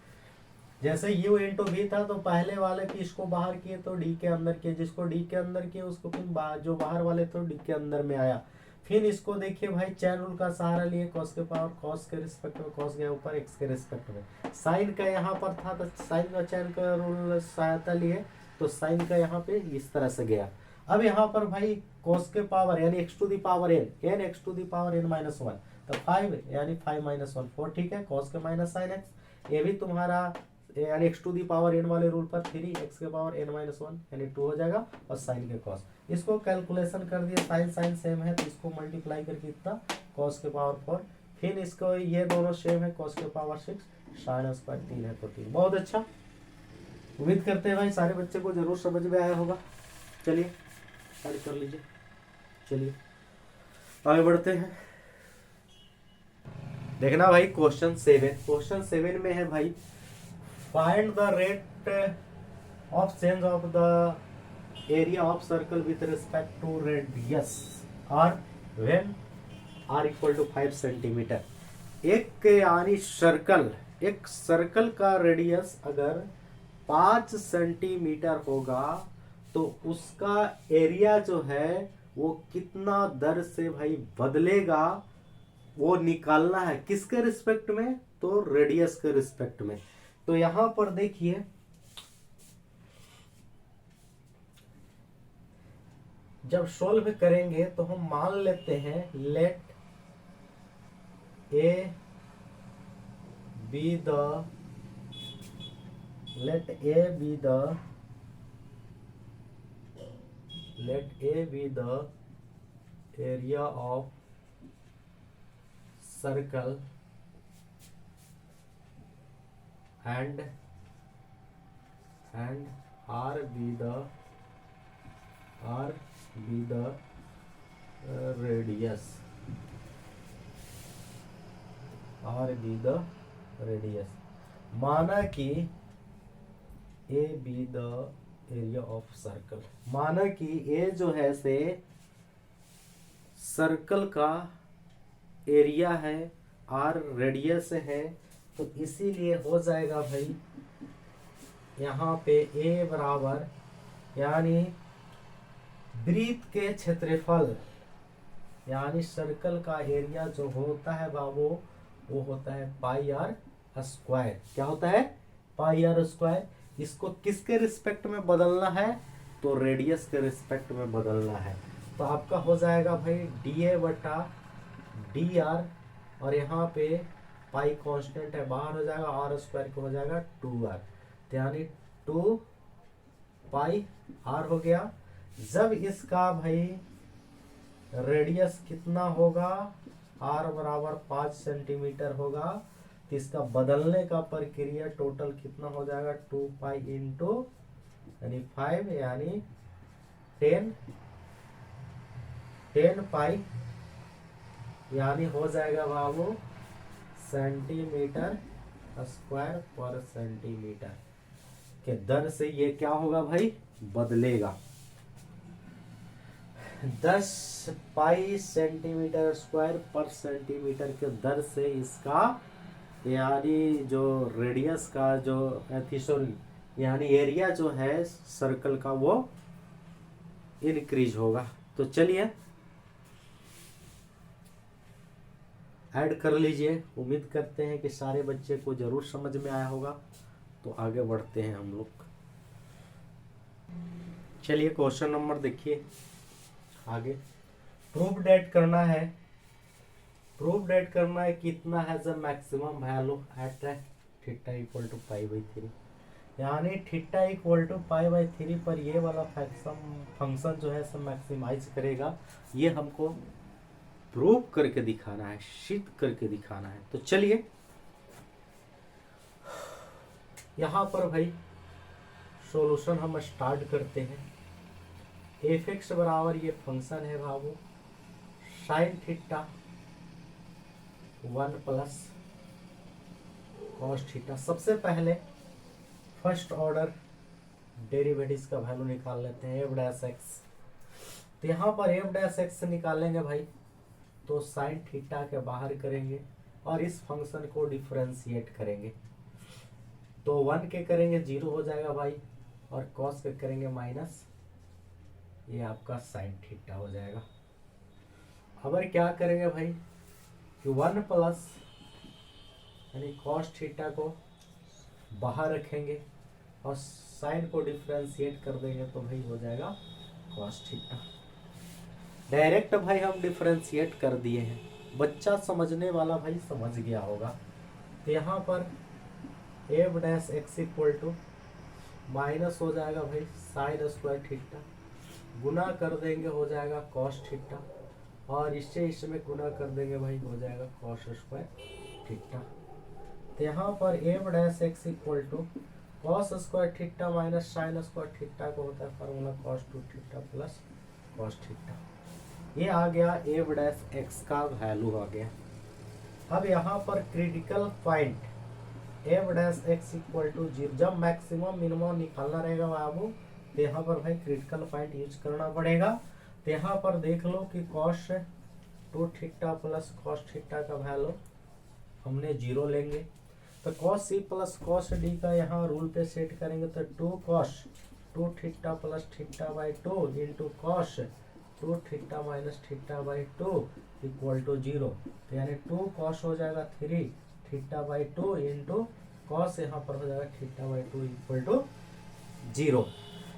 जैसे u इंटू वी था तो पहले वाले की इसको बाहर किए तो d के अंदर किए, जिसको d के अंदर किए उसको फिर जो बाहर वाले तो d के अंदर में आया। फिर इसको देखिए भाई चैन रूल का सहारा लिए cos के पावर cos के रिस्पेक्ट में, cos गया ऊपर x के रिस्पेक्ट में। साइन का यहाँ पर था तो साइन का चैन का रूल सहायता लिए तो साइन का यहाँ पे इस तरह से गया। अब यहाँ पर भाई cos के पावर यानी x to the power n x to the power n minus 1 तो 5 यानी 5 माइनस 1 4 ठीक है। cos के माइनस साइन x ये भी तुम्हारा यानी x to the power n वाले रूल पर 3 x के पावर n माइनस 1 यानी 2 हो जाएगा और साइन के cos। इसको कैलकुलेशन कर दिए, साइन साइन सेम है तो इसको मल्टीप्लाई करके इतना cos के पावर 4, फिर इसको ये दोनों सेम है cos के पावर 6 साइन स्क्वायर 3 है तो 3। बहुत अच्छा, उम्मीद करते हैं भाई सारे बच्चे को जरूर समझ में आया होगा। चलिए स्टार्ट कर लीजिए, चलिए आगे बढ़ते हैं। देखना भाई क्वेश्चन 7 में है भाई find the rate of change of the area of circle with respect to radius और when r equal to 5 centimetre. एक सर्कल का रेडियस अगर 5 सेंटीमीटर होगा तो उसका एरिया जो है वो कितना दर से भाई बदलेगा वो निकालना है। किसके रिस्पेक्ट में? तो रेडियस के रिस्पेक्ट में। तो यहां पर देखिए जब सोल्व करेंगे तो हम मान लेते हैं let a be the area of circle and r be the radius, माना कि a be the area of circle, माना कि a जो है से सर्कल का एरिया है, r रेडियस है, तो इसीलिए हो जाएगा भाई यहाँ पे a बराबर यानी वृत्त के क्षेत्रफल यानी सर्कल का एरिया जो होता है बाबू वो होता है पाई आर स्क्वायर। क्या होता है? पाई आर स्क्वायर। इसको किसके रिस्पेक्ट में बदलना है? तो रेडियस के रिस्पेक्ट में बदलना है। तो आपका हो जाएगा भाई डी बटा डी आर और यहाँ पे पाई कांस्टेंट है बाहर हो जाएगा, आर स्क्वायर को हो जाएगा 2r यानी 2 पाई आर हो गया। जब इसका भाई रेडियस कितना होगा, r बराबर 5 सेंटीमीटर होगा, तो इसका बदलने का प्रक्रिया टोटल कितना हो जाएगा 2 पाई इंटू यानी 5 यानी 10 पाई यानी हो जाएगा बाबू सेंटीमीटर स्क्वायर पर सेंटीमीटर। के दर से ये क्या होगा भाई, बदलेगा। 10 पाई सेंटीमीटर स्क्वायर पर सेंटीमीटर के दर से इसका यानी जो रेडियस का जो सॉरी यानी एरिया जो है सर्कल का वो इंक्रीज होगा। तो चलिए ऐड कर लीजिए। उम्मीद करते हैं कि सारे बच्चे को जरूर समझ में आया होगा। तो आगे बढ़ते हैं हम लोग। चलिए क्वेश्चन नंबर देखिए आगे। प्रूफ डेट करना है। प्रूफ डेट करना है कितना है the maximum value at theta equal to pi by 3, यानी theta equal to pi by 3 पर ये वाला फंक्शन जो है सब मैक्सिमाइज करेगा। ये हमको प्रूव करके दिखाना है, सिद्ध करके दिखाना है। तो चलिए यहाँ पर भाई सॉल्यूशन हम स्टार्ट करते हैं। एफ एक्स बराबर ये फंक्शन है बाबू sine theta 1 plus cos theta. सबसे पहले फर्स्ट ऑर्डर डेरिवेटिव्स का वैल्यू निकाल लेते हैं एफ डैश एक्स। तो यहाँ पर एफ डैश एक्स निकालेंगे भाई तो साइन थीटा के बाहर करेंगे और इस फंक्शन को डिफरेंशिएट करेंगे। तो 1 के करेंगे 0 हो जाएगा भाई, और कॉस के करेंगे माइनस, ये आपका साइन थीटा हो जाएगा। अब क्या करेंगे भाई कि 1 प्लस यानी कॉस थीटा को बाहर रखेंगे और साइन को डिफरेंशिएट कर देंगे तो भाई हो जाएगा कॉस थीटा। डायरेक्ट भाई हम डिफरेंशिएट कर दिए हैं। बच्चा समझने वाला भाई समझ गया होगा। तो यहाँ पर F dash x equal to minus हो जाएगा भाई साइन स्क्वायर थीटा, गुना कर देंगे हो जाएगा कॉस थीटा, और इससे इसमें गुना कर देंगे भाई हो जाएगा कॉस स्क्वायर थीटा। तो यहाँ पर F dash x equal to cos square theta minus sine square theta को होता है formula cos 2 theta plus cos theta. ये आ गया एफ डैश एक्स का वैल्यू आ गया। अब यहाँ पर critical point F dash x equal to 0, जब मैक्सिमम मिनिमम निकालना रहेगा बाबू तो यहाँ पर भाई क्रिटिकल पॉइंट यूज करना पड़ेगा। तो यहाँ पर देख लो कि cos 2 theta plus cos theta का वैल्यू हमने 0 लेंगे। तो cos C plus cos D का यहाँ रूल पे सेट करेंगे तो 2 cos 2 theta plus theta by 2 into cos 2 theta minus theta by 2 equal to 0। तो यानी 2 कॉस हो जाएगा 3 थीटा बाई 2 इंटू कॉस यहाँ पर हो जाएगा थीटा बाई 2 इक्वल टू 0।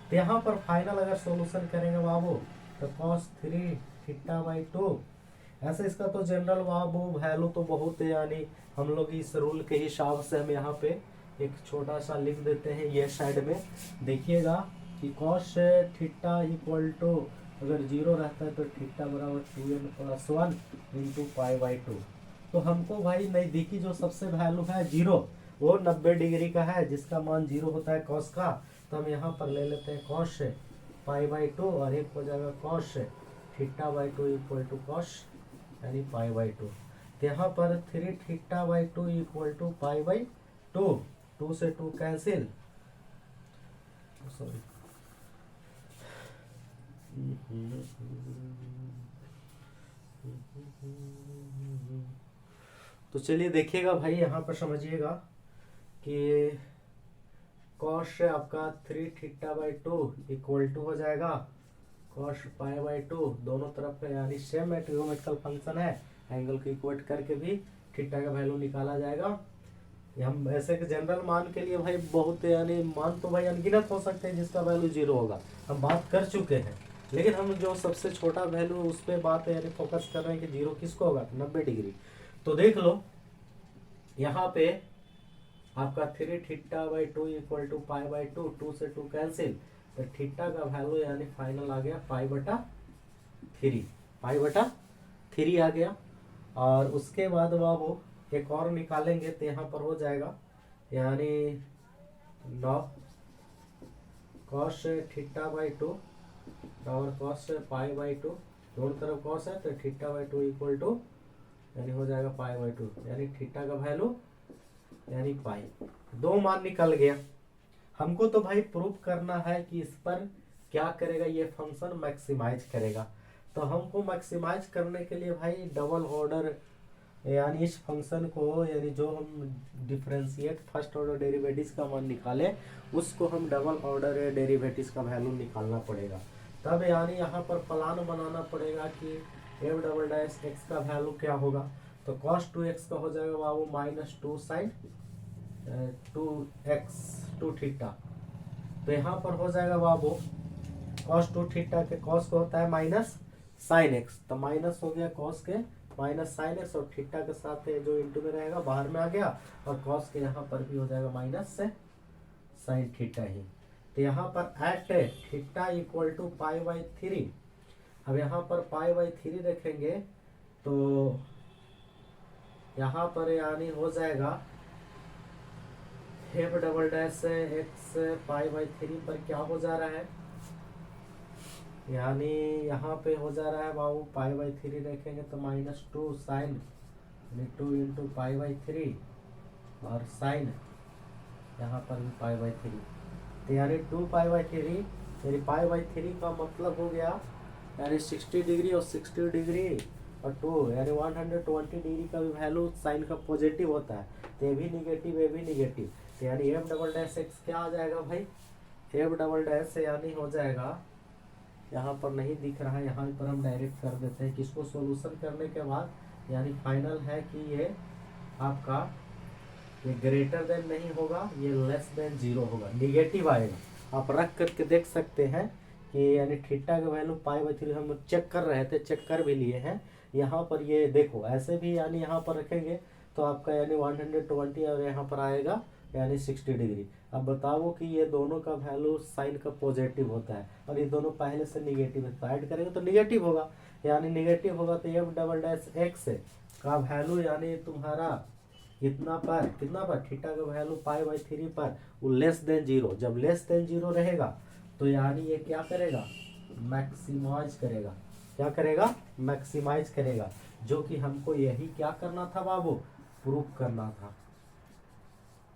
तो यहाँ पर फाइनल अगर सॉल्यूशन करेंगे बाबू तो कॉस 3 थीटा बाई 2, ऐसे इसका तो जनरल बाबू वैल्यू तो बहुत है, यानी हम लोग इस रूल के हिसाब से हम यहाँ पे एक छोटा सा लिख देते हैं ये साइड में। देखिएगा कि कॉस थीटा इक्वल टू अगर 0 रहता है तो थीटा बराबर 2n plus 1 into pi by 2। तो हमको भाई नज़दीकी जो सबसे वैल्यू है 0 वो 90 डिग्री का है, जिसका मान 0 होता है कॉस का। तो हम यहाँ पर ले लेते हैं कॉस पाई बाई 2 और एक हो जाएगा cos theta by 2 equal to cos यानी पाई बाई 2। तो यहाँ पर 3 theta by 2 equal to pi by 2, 2 से 2 कैंसिल, सॉरी तो चलिए देखिएगा भाई यहाँ पर समझिएगा कि कॉस आपका 3 थीटा बाई 2 इक्वल टू हो जाएगा कॉस पाई बाई 2, दोनों तरफ का यानी सेम ट्रिग्नोमेट्रिकल फंक्शन है, एंगल को इक्वेट करके भी थीटा का वैल्यू निकाला जाएगा। हम ऐसे के जनरल मान के लिए भाई बहुत यानी मान तो भाई अनगिनत हो सकते हैं जिसका वैल्यू 0 होगा, हम बात कर चुके हैं। लेकिन हम जो सबसे छोटा वैल्यू उस पर बात यानी फोकस कर रहे हैं कि 0 किसको होगा 90 डिग्री। तो देख लो यहाँ पे आपका 3 theta by 2 equal to pi by 2, 2 से 2 कैंसिल, तो थीटा का वैल्यू यानी फाइनल आ गया पाई बटा 3 आ गया। और उसके बाद बाबू एक और निकालेंगे तो यहाँ पर हो जाएगा यानी 9 कॉस थीटा बाई 2 और कॉस पाई बाई 2, दोनों तरफ कॉस है तो थीटा बाई 2 इक्वल टू यानी हो जाएगा पाई बाई 2, यानी थीटा का वैल्यू यानी पाई। दो मान निकल गया। हमको तो भाई प्रूफ करना है कि इस पर क्या करेगा, ये फंक्शन मैक्सिमाइज करेगा। तो हमको मैक्सिमाइज करने के लिए भाई डबल ऑर्डर यानी इस फंक्शन को, यानी जो हम डिफरेंशिएट फर्स्ट ऑर्डर डेरिवेटिव्स का मान निकाले उसको हम डबल ऑर्डर डेरिवेटिव्स का वैल्यू निकालना पड़ेगा। तब यानी यहाँ पर प्लान बनाना पड़ेगा कि एफ डबल डैश एक्स का वैल्यू क्या होगा। तो cos 2x का हो जाएगा बाबू -2 sin 2 थीटा। तो यहाँ पर हो जाएगा बाबू cos 2 थीटा के cos को होता है माइनस साइन एक्स, तो माइनस हो गया cos के माइनस साइन एक्स, और थीटा के साथ जो इंटू में रहेगा बाहर में आ गया, और cos के यहाँ पर भी हो जाएगा माइनस से साइन थीटा ही। तो यहाँ पर एट थीटा इक्वल टू π/3। अब यहाँ पर π/3 रखेंगे तो यहाँ पर यानी हो जाएगा एफ डबल डैश एक्स π/3 पर क्या हो जा रहा है, यानी यहाँ पे हो जा रहा है बाबू π/3 रखेंगे तो -2 साइन 2 इंटू π/3 और साइन यहाँ पर भी π/3। तो यानी 2π/3 यानी π/3 का मतलब हो गया यानी 60 डिग्री और 60 डिग्री और 2 यानी 120 डिग्री का भी वैल्यू साइन का पॉजिटिव होता है। तो ये भी निगेटिव, ये भी निगेटिव। तो यानी एफ डबल डैश एक्स क्या आ जाएगा भाई, एफ डबल डैश यानी हो जाएगा, यहाँ पर नहीं दिख रहा है, यहाँ पर हम डायरेक्ट कर देते हैं। किसको सॉल्यूशन करने के बाद यानी फाइनल है कि ये आपका ये ग्रेटर देन नहीं होगा, ये लेस देन 0 होगा, निगेटिव आएगा। आप रख करके देख सकते हैं कि यानी थीटा का वैल्यू π/3 हम चेक कर रहे थे, चेक कर भी लिए हैं। यहाँ पर ये देखो ऐसे भी यानी यहाँ पर रखेंगे तो आपका यानी 120 और यहाँ पर आएगा यानी 60 डिग्री। अब बताओ कि ये दोनों का वैल्यू साइन का पॉजिटिव होता है और ये दोनों पहले से निगेटिव है, तो ऐड करेंगे तो निगेटिव होगा, यानी निगेटिव होगा। तो एफ डबल डैश एक्स का वैल्यू यानी तुम्हारा कितना पर थीटा का वैल्यू π/3 पर वो लेस देन 0। जब लेस देन 0 रहेगा तो यानी ये क्या करेगा, मैक्सिमाइज करेगा। क्या करेगा, मैक्सिमाइज करेगा, जो कि हमको यही क्या करना था बाबू, प्रूफ करना था।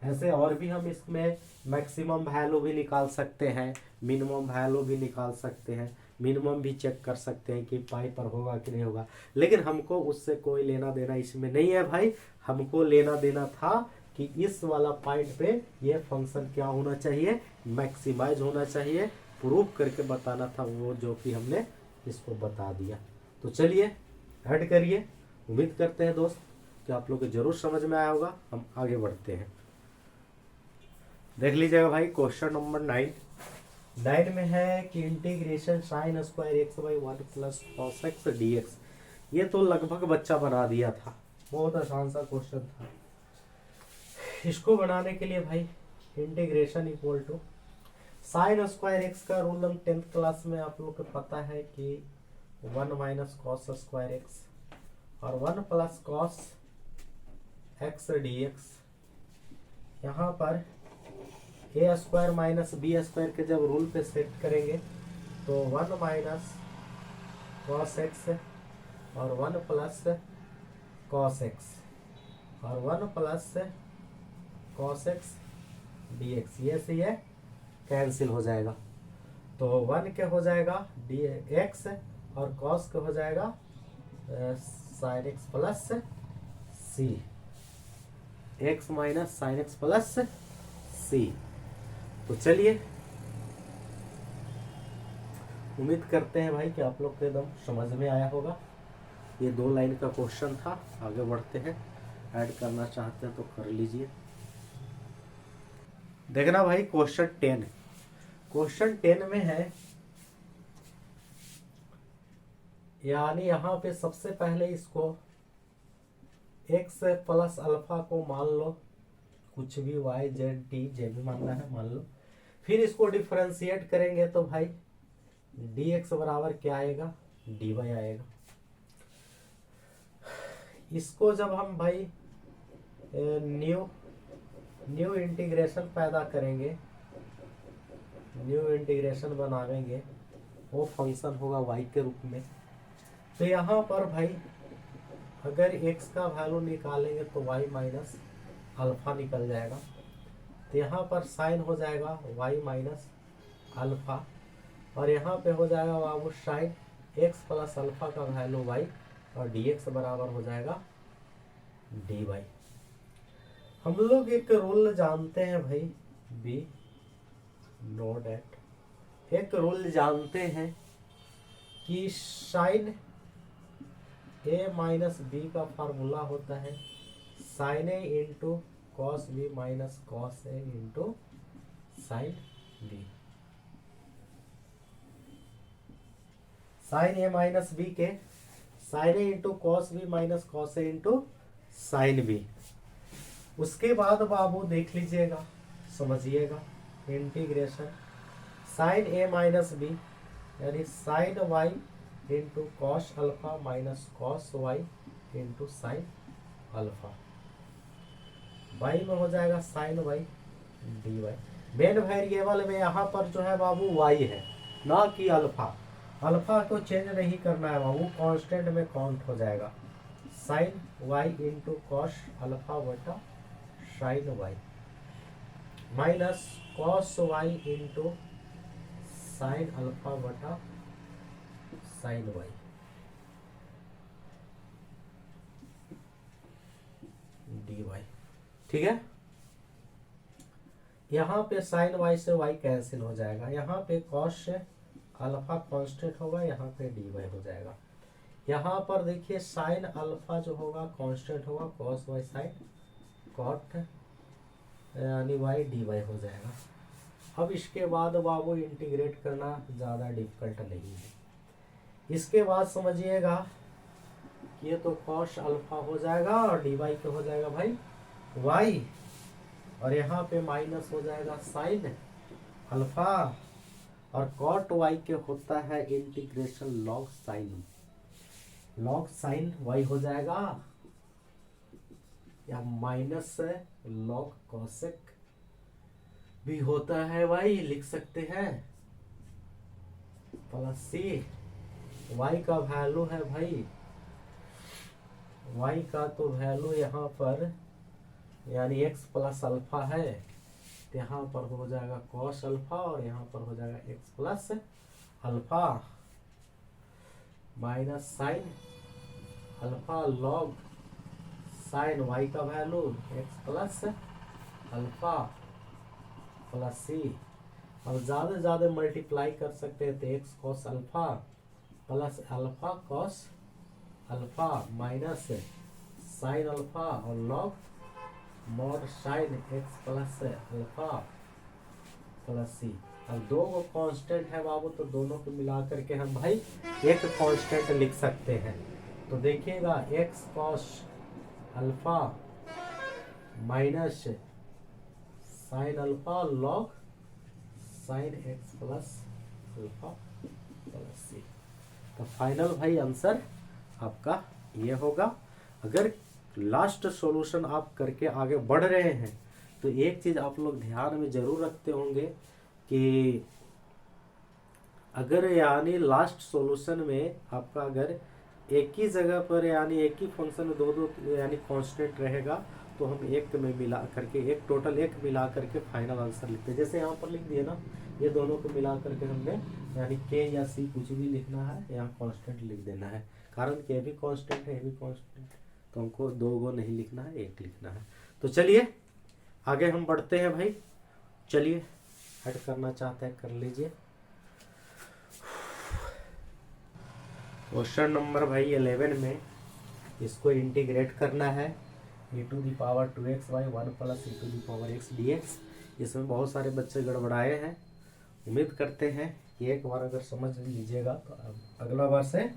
ऐसे और भी हम इसमें मैक्सिमम वैल्यू भी निकाल सकते हैं, मिनिमम वैल्यू भी निकाल सकते हैं, मिनिमम भी चेक कर सकते हैं कि पाई पर होगा कि नहीं होगा, लेकिन हमको उससे कोई लेना देना इसमें नहीं है भाई। हमको लेना देना था कि इस वाला पॉइंट पे ये फंक्शन क्या होना चाहिए, मैक्सिमाइज होना चाहिए, प्रूफ करके बताना था वो, जो कि हमने इसको बता दिया। तो चलिए ऐड करिए। उम्मीद करते हैं दोस्त कि आप लोग को जरूर समझ में आया होगा। हम आगे बढ़ते हैं, देख लीजिएगा भाई क्वेश्चन नंबर 9 में है कि integration sign square x by 1 plus cos x dx। ये तो लगभग बच्चा बना दिया था, बहुत आसान सा क्वेश्चन था। इसको बनाने के लिए भाई integration equal to sine square x का रूल हम 10th क्लास में आप लोग को पता है कि 1 माइनस कॉस स्क्वायर एक्स और 1 प्लस कॉस एक्स dx। यहाँ पर ए स्क्वायर माइनस बी स्क्वायर के जब रूल पे सेट करेंगे तो 1 माइनस कॉस एक्स और 1 प्लस कॉस एक्स और 1 प्लस कॉस एक्स dx, ये से ये कैंसिल हो जाएगा। तो 1 के हो जाएगा dx और कॉस के हो जाएगा sine x plus c, x minus sine x plus c. तो चलिए उम्मीद करते हैं भाई कि आप लोग को एकदम समझ में आया होगा। ये 2 लाइन का क्वेश्चन था। आगे बढ़ते हैं, ऐड करना चाहते हैं तो कर लीजिए। देखना भाई क्वेश्चन 10 में है, यानी यहाँ पे सबसे पहले इसको x प्लस अल्फा को मान लो, कुछ भी y z t जे भी मानना है मान लो। फिर इसको डिफरेंशिएट करेंगे तो भाई dx बराबर क्या आएगा, dy आएगा। इसको जब हम भाई न्यू इंटीग्रेशन पैदा करेंगे, न्यू इंटीग्रेशन बनावेंगे, वो फंक्शन होगा y के रूप में। तो यहाँ पर भाई अगर x का वैल्यू निकालेंगे तो y माइनस अल्फा निकल जाएगा। तो यहाँ पर साइन हो जाएगा y माइनस अल्फा, और यहाँ पे हो जाएगा बाबू साइन x प्लस अल्फा का वैल्यू y, और dx बराबर हो जाएगा dy। हम लोग एक रूल जानते हैं भाई, बी नो डेट, एक रूल जानते हैं कि साइन ए माइनस बी का फार्मूला होता है sine a into cos b minus cos a into sine b. Sine a minus b के sine a into cos b minus cos a into sine b. उसके बाद बाबू देख लीजिएगा, समझिएगा, integration sine a minus b यानी sine y into cos alpha minus cos y into sine alpha, Y में हो जाएगा sine y d y. Main variable में यहाँ पर जो है बाबू वाई है, ना कि अल्फा। अल्फा को चेंज नहीं करना है बाबू, कांस्टेंट में काउंट हो जाएगा। Sine y into cos alpha बटा sine y minus cos y into sine alpha बटा साइन वाई। डी वाई, ठीक है। यहाँ पे साइन वाई से वाई कैंसिल हो जाएगा, यहाँ पे कॉस से अल्फा कांस्टेंट होगा, यहाँ पे डी वाई हो जाएगा। यहाँ पर देखिए साइन अल्फा जो होगा कांस्टेंट होगा, कॉस वाई साइन कॉट यानी वाई डी वाई हो जाएगा। अब इसके बाद बाबू इंटीग्रेट करना ज़्यादा डिफिकल्ट नहीं है। इसके बाद समझिएगा कि ये तो कॉस अल्फा हो जाएगा और डी वाई पे हो जाएगा भाई वाई, और यहाँ पे माइनस हो जाएगा साइन अल्फा, और कॉट वाई के होता है integration log sine, log sine y हो जाएगा, या माइनस लॉग कॉसेक भी होता है वाई, लिख सकते हैं, प्लस सी। वाई का वैल्यू है भाई, वाई का तो वैल्यू यहाँ पर यानी x प्लस अल्फा है, तो यहाँ पर हो जाएगा कॉस अल्फा, और यहाँ पर हो जाएगा x plus alpha minus sine alpha log sine y का value x plus alpha plus c. अब ज़्यादा से ज़्यादा मल्टीप्लाई कर सकते हैं तो x cos alpha plus alpha cos alpha minus sine alpha और log mod sine x plus alpha plus c. अब दो को कांस्टेंट है बाबू, तो दोनों को मिला करके हम भाई एक कांस्टेंट लिख सकते हैं। तो देखिएगा x cos alpha minus sine alpha log sine x plus alpha plus c. तो फाइनल भाई आंसर आपका ये होगा। अगर लास्ट सॉल्यूशन आप करके आगे बढ़ रहे हैं तो एक चीज आप लोग ध्यान में जरूर रखते होंगे कि अगर यानी लास्ट सॉल्यूशन में आपका अगर एक ही जगह पर यानी एक ही फंक्शन में दो दो यानी कांस्टेंट रहेगा तो हम एक में मिला करके एक टोटल एक मिला करके फाइनल आंसर लिखते हैं। जैसे यहाँ पर लिख दिए ना, ये दोनों को मिला करके हमने यानी के या सी कुछ भी लिखना है, यहाँ कांस्टेंट लिख देना है। कारण कि ये भी कांस्टेंट है, ये भी कांस्टेंट, तो हमको दो गो नहीं लिखना है, एक लिखना है। तो चलिए आगे हम बढ़ते हैं भाई। चलिए ऐड करना चाहते हैं कर लीजिए। क्वेश्चन नंबर भाई 11 में इसको इंटीग्रेट करना है e to the power 2xy 1 plus e to the power x dx। इसमें बहुत सारे बच्चे गड़बड़ाए हैं, उम्मीद करते हैं कि एक बार अगर समझ लीजिएगा तो अगला बार से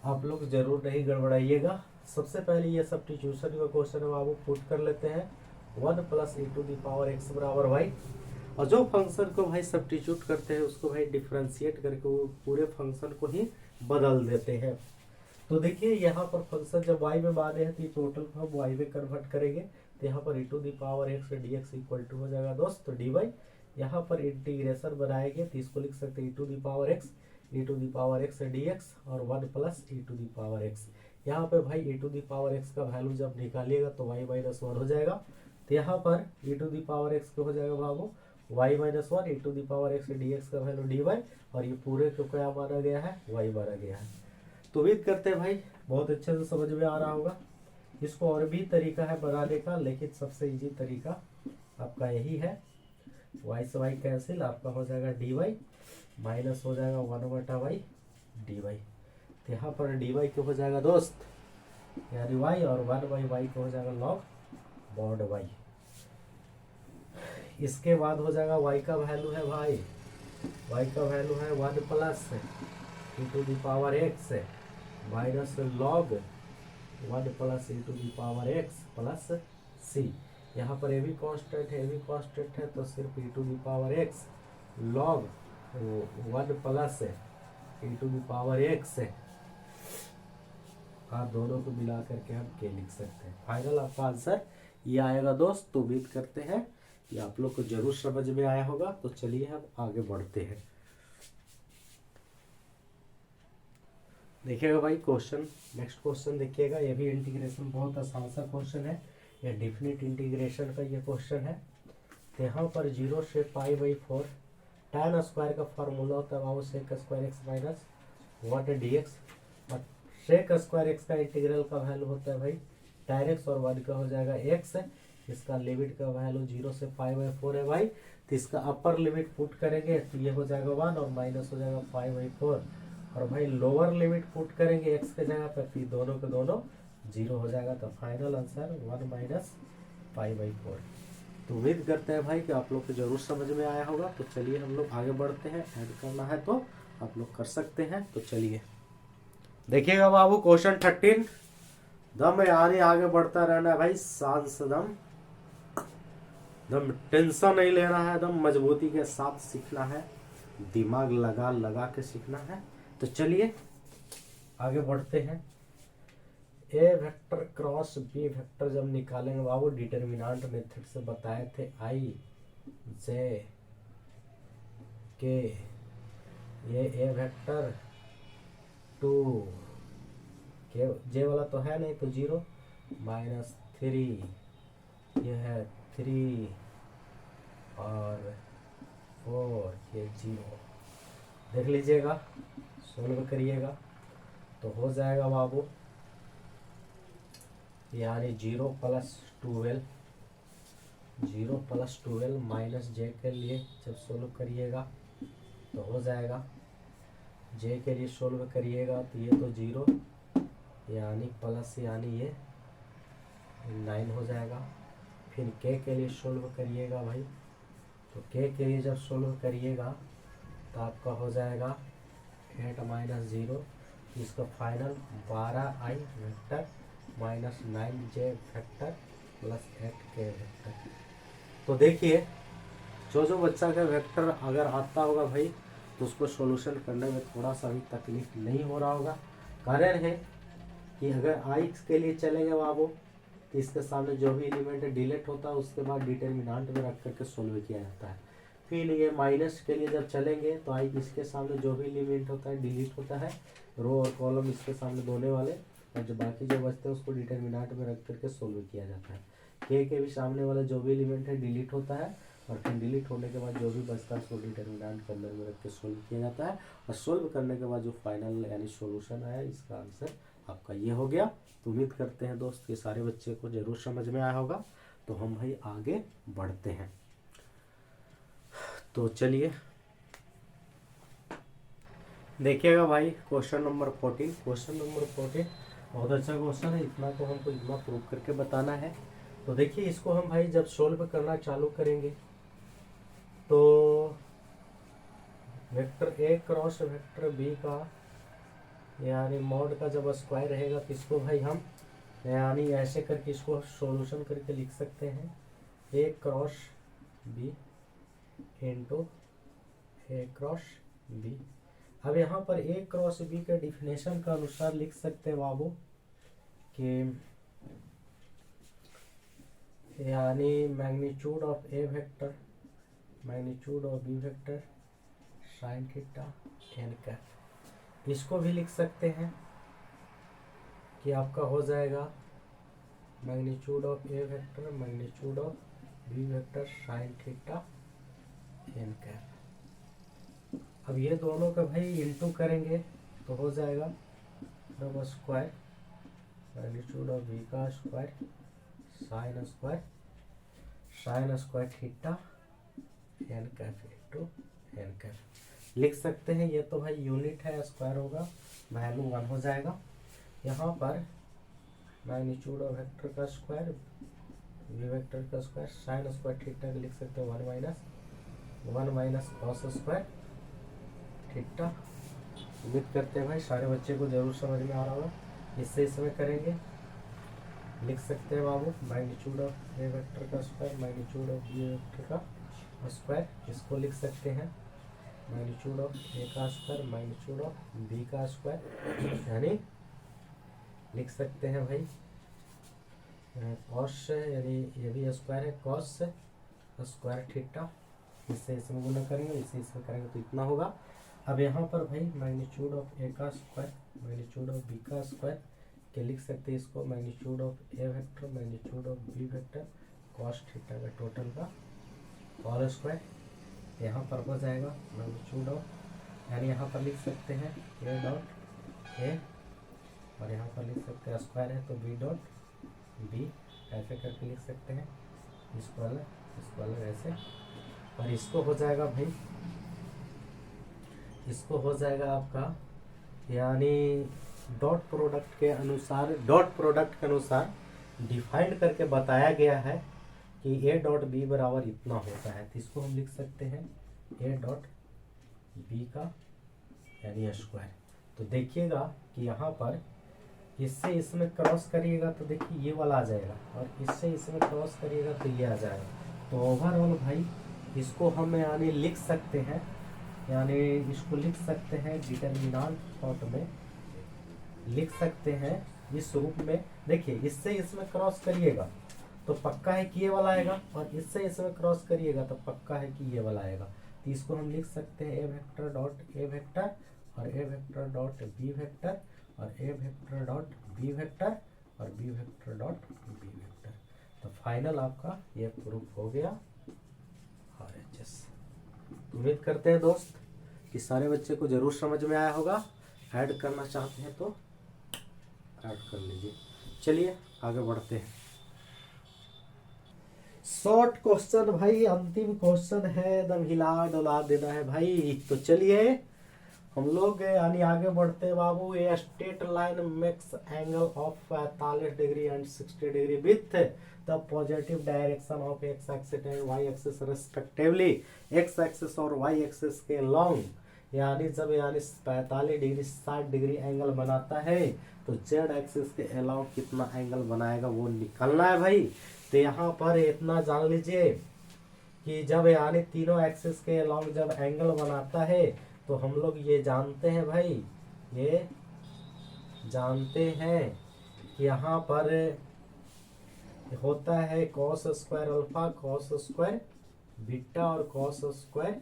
आप लोग जरूर नहीं गड़बड़ाइएगा। सबसे पहले ये सब्स्टिट्यूशन का क्वेश्चन है बाबू पुट कर लेते हैं 1 plus e to the power x बराबर y, और जो फंक्शन को भाई सब्स्टिट्यूट करते हैं उसको भाई डिफरेंशिएट करके वो पूरे फंक्शन को ही बदल देते हैं। तो देखिए यहाँ पर फंक्शन जब y में माने हैं तो ये टोटल को हम y में कन्वर्ट करेंगे, तो यहाँ पर e to the power x dx equal to हो जाएगा दोस्त तो dy। यहाँ पर इंटीग्रेशन बनाएंगे तो इसको लिख सकते हैं e to the power x dx और 1 plus e to the power x। यहाँ पे भाई e to the power x का वैल्यू जब निकालिएगा तो y माइनस 1 हो जाएगा, तो यहाँ पर e to the power x को हो जाएगा बाबू y minus one, e to the power x dx का वैल्यू dy, और ये पूरे को क्या माना गया है, y माना गया है। तो उम्मीद करते हैं भाई बहुत अच्छे से समझ में आ रहा होगा। इसको और भी तरीका है बनाने का, लेकिन सबसे इजी तरीका आपका यही है। y से y कैंसिल, आपका हो जाएगा dy माइनस हो जाएगा 1/y dy। तो यहाँ पर dy क्या हो जाएगा दोस्त, यानी y, और 1/y को हो जाएगा log mod y। इसके बाद हो जाएगा y का वैल्यू है भाई, y का वैल्यू है 1 plus e to the power x minus log 1 plus e to the power x plus c। यहाँ पर ये भी कांस्टेंट है, ये भी कांस्टेंट है, तो सिर्फ e to the power x log 1 plus e to the power x, आप दोनों को मिला करके हम के लिख सकते हैं। फाइनल आपका आंसर ये आएगा दोस्त। तो उम्मीद करते हैं ये आप लोग को जरूर समझ में आया होगा। तो चलिए हम आगे बढ़ते हैं। देखिएगा भाई क्वेश्चन, नेक्स्ट क्वेश्चन देखिएगा, ये भी इंटीग्रेशन बहुत आसान सा क्वेश्चन है, ये डेफिनेट इंटीग्रेशन का ये क्वेश्चन है। तो यहाँ पर 0 से π/4 tan स्क्वायर का फार्मूला होता है वो sec square x minus 1 dx, और sec स्क्वायर एक्स का इंटीग्रल का वैल्यू होता है भाई tan x, और 1 का हो जाएगा x, इसका लिमिट का वैल्यू 0 से π/4 है भाई। तो इसका अपर लिमिट पुट करेंगे तो ये हो जाएगा 1, और माइनस हो जाएगा π/4, और भाई लोअर लिमिट पुट करेंगे x के जगह पर, फिर दोनों के दोनों 0 हो जाएगा। तो फाइनल आंसर 1 माइनस π/4। तो उम्मीद करते हैं भाई कि आप लोग को जरूर समझ में आया होगा। तो चलिए हम लोग आगे बढ़ते हैं, ऐड करना है तो आप लोग कर सकते हैं। तो चलिए देखिएगा बाबू क्वेश्चन 13, दम यानी आगे बढ़ता रहना है भाई, सांस दम, दम टेंशन नहीं लेना है, दम मजबूती के साथ सीखना है, दिमाग लगा लगा के सीखना है। तो चलिए आगे बढ़ते हैं। A vector cross B vector जब निकालेंगे बाबू डिटर्मिनेंट मेथड से बताए थे, आई जे के, ये ए वेक्टर 2 के, जे वाला तो है नहीं तो 0 माइनस 3, ये है 3 और 4, ये 0। देख लीजिएगा, सोल्व करिएगा तो हो जाएगा बाबू, यानी 0 प्लस 12 माइनस जे के लिए जब सोल्व करिएगा तो हो जाएगा, जे के लिए सोल्व करिएगा तो ये तो 0 यानी प्लस, यानी ये 9 हो जाएगा। फिर के लिए सोल्व करिएगा भाई, तो के लिए जब सोल्व करिएगा तो आपका हो जाएगा 8 माइनस 0, इसका final 12i vector minus 9j vector plus 8k vector. तो देखिए जो बच्चा का वेक्टर अगर आता होगा भाई तो उसको सॉल्यूशन करने में थोड़ा सा भी तकलीफ नहीं हो रहा होगा। कारण है कि अगर i के लिए चलेंगे बाबू तो इसके सामने जो भी एलिमेंट डिलीट होता है उसके बाद डिटर्मिनेंट में रख करके सोल्व किया जाता है। फिर ये माइनस के लिए जब चलेंगे तो आई इसके सामने जो भी एलिमेंट होता है डिलीट होता है, रो और कॉलम इसके सामने दोने वाले, और जो बाकी जो बचते हैं उसको डिटर्मिनेंट में रख करके सोल्व किया जाता है। के भी सामने वाला जो भी एलिमेंट है डिलीट होता है, और फिर डिलीट होने के बाद जो भी बचता है उसको डिटर्मिनेंट के अंदर में रख के सोल्व किया जाता है, और सोल्व करने के बाद जो फाइनल यानी सोल्यूशन आया इसका आंसर आपका ये हो गया। तो उम्मीद करते हैं दोस्त ये सारे बच्चे को जरूर समझ में आया होगा। तो हम भाई आगे बढ़ते हैं। तो चलिए देखिएगा भाई क्वेश्चन नंबर 14, क्वेश्चन नंबर 14 बहुत अच्छा क्वेश्चन है, इतना तो हमको इतना प्रूव करके बताना है। तो देखिए इसको हम भाई जब सोल्व करना चालू करेंगे तो vector A cross vector B का यानी मॉड का जब स्क्वायर रहेगा तो इसको भाई हम यानी ऐसे करके इसको सॉल्यूशन करके लिख सकते हैं, A cross B into A cross B. अब यहाँ पर ए क्रॉस बी के डिफिनेशन का अनुसार लिख सकते हैं बाबू कि यानी magnitude of A vector magnitude of B vector sine theta N cap. इसको भी लिख सकते हैं कि आपका हो जाएगा magnitude of A vector magnitude of B vector sine theta N cap. अब ये दोनों का भाई इंटू करेंगे तो हो जाएगा double square magnitude of B का square sine square theta N cap into n cap लिख सकते हैं। ये तो भाई यूनिट है, स्क्वायर होगा, वैल्यू 1 हो जाएगा। यहाँ पर मैग्नीट्यूड ऑफ वेक्टर का स्क्वायर वी वेक्टर का स्क्वायर साइन स्क्वायर थीटा लिख सकते हैं 1 माइनस कॉस स्क्वायर थीटा। उम्मीद करते हैं भाई सारे बच्चे को जरूर समझ में आ रहा होगा। इससे इसमें करेंगे, लिख सकते हैं बाबू मैग्नीट्यूड ऑफ ए वेक्टर का square magnitude of B vector का स्क्वायर, इसको लिख सकते हैं मैग्नीट्यूड ऑफ ए का स्क्वायर मैग्नीट्यूड ऑफ बी का स्क्वायर, यानी लिख सकते हैं भाई कॉस से, यानी ये भी स्क्वायर है कॉस से स्क्वायर थीटा। इससे इसमें गुना करेंगे, इससे इसमें करेंगे तो इतना होगा। अब यहाँ पर भाई मैग्नीट्यूड ऑफ ए का स्क्वायर मैग्नीट्यूड ऑफ बी का स्क्वायर के लिख सकते हैं इसको magnitude of A vector magnitude of B vector cos theta का टोटल का होल स्क्वायर। यहाँ पर हो जाएगा मैग्नीट्यूड ऑफ, यानी यहाँ पर लिख सकते हैं ए डॉट ए और यहाँ पर लिख सकते हैं स्क्वायर है तो बी डॉट बी, ऐसे करके लिख सकते हैं। इसको अलग ऐसे, और इसको हो जाएगा भाई, इसको हो जाएगा आपका, यानी डॉट प्रोडक्ट के अनुसार डिफाइंड करके बताया गया है कि ए डॉट बी बराबर इतना होता है। तो इसको हम लिख सकते हैं ए डॉट बी का यानी स्क्वायर। तो देखिएगा कि यहाँ पर इससे इसमें क्रॉस करिएगा तो देखिए ये वाला आ जाएगा, और इससे इसमें क्रॉस करिएगा तो ये आ जाएगा। तो ओवरऑल भाई इसको हम यानी लिख सकते हैं, यानी इसको लिख सकते हैं डिटर्मिनेंट फॉर्म में लिख सकते हैं इस रूप में। देखिए इससे इसमें क्रॉस करिएगा तो पक्का है कि ये वाला आएगा, और इससे इसमें क्रॉस करिएगा तो पक्का है कि ये वाला आएगा। तो इसको हम लिख सकते हैं A vector dot A vector और A vector dot B vector और A vector dot B vector और B vector dot B vector. तो फाइनल आपका ये प्रूफ हो गया RHS। उम्मीद करते हैं दोस्त कि सारे बच्चे को जरूर समझ में आया होगा। ऐड करना चाहते हैं तो ऐड कर लीजिए। चलिए आगे बढ़ते हैं। शॉर्ट क्वेश्चन भाई, अंतिम क्वेश्चन है, एकदम हिला डुला देना है भाई। तो चलिए हम लोग यानी आगे बढ़ते हैं बाबू। A straight line makes angle of 45 degree and 60 degree with the positive direction of x axis and y axis respectively. X axis और वाई एक्सिस के लॉन्ग, यानी जब यानी 45 डिग्री 60 डिग्री एंगल बनाता है तो जेड एक्सिस के अलाउ कितना एंगल बनाएगा वो निकालना है भाई। तो यहाँ पर इतना जान लीजिए कि जब यानी तीनों एक्सिस के अलाउ जब एंगल बनाता है तो हम लोग ये जानते हैं भाई, ये जानते हैं यहाँ पर होता है cos square alpha cos square beta और cos square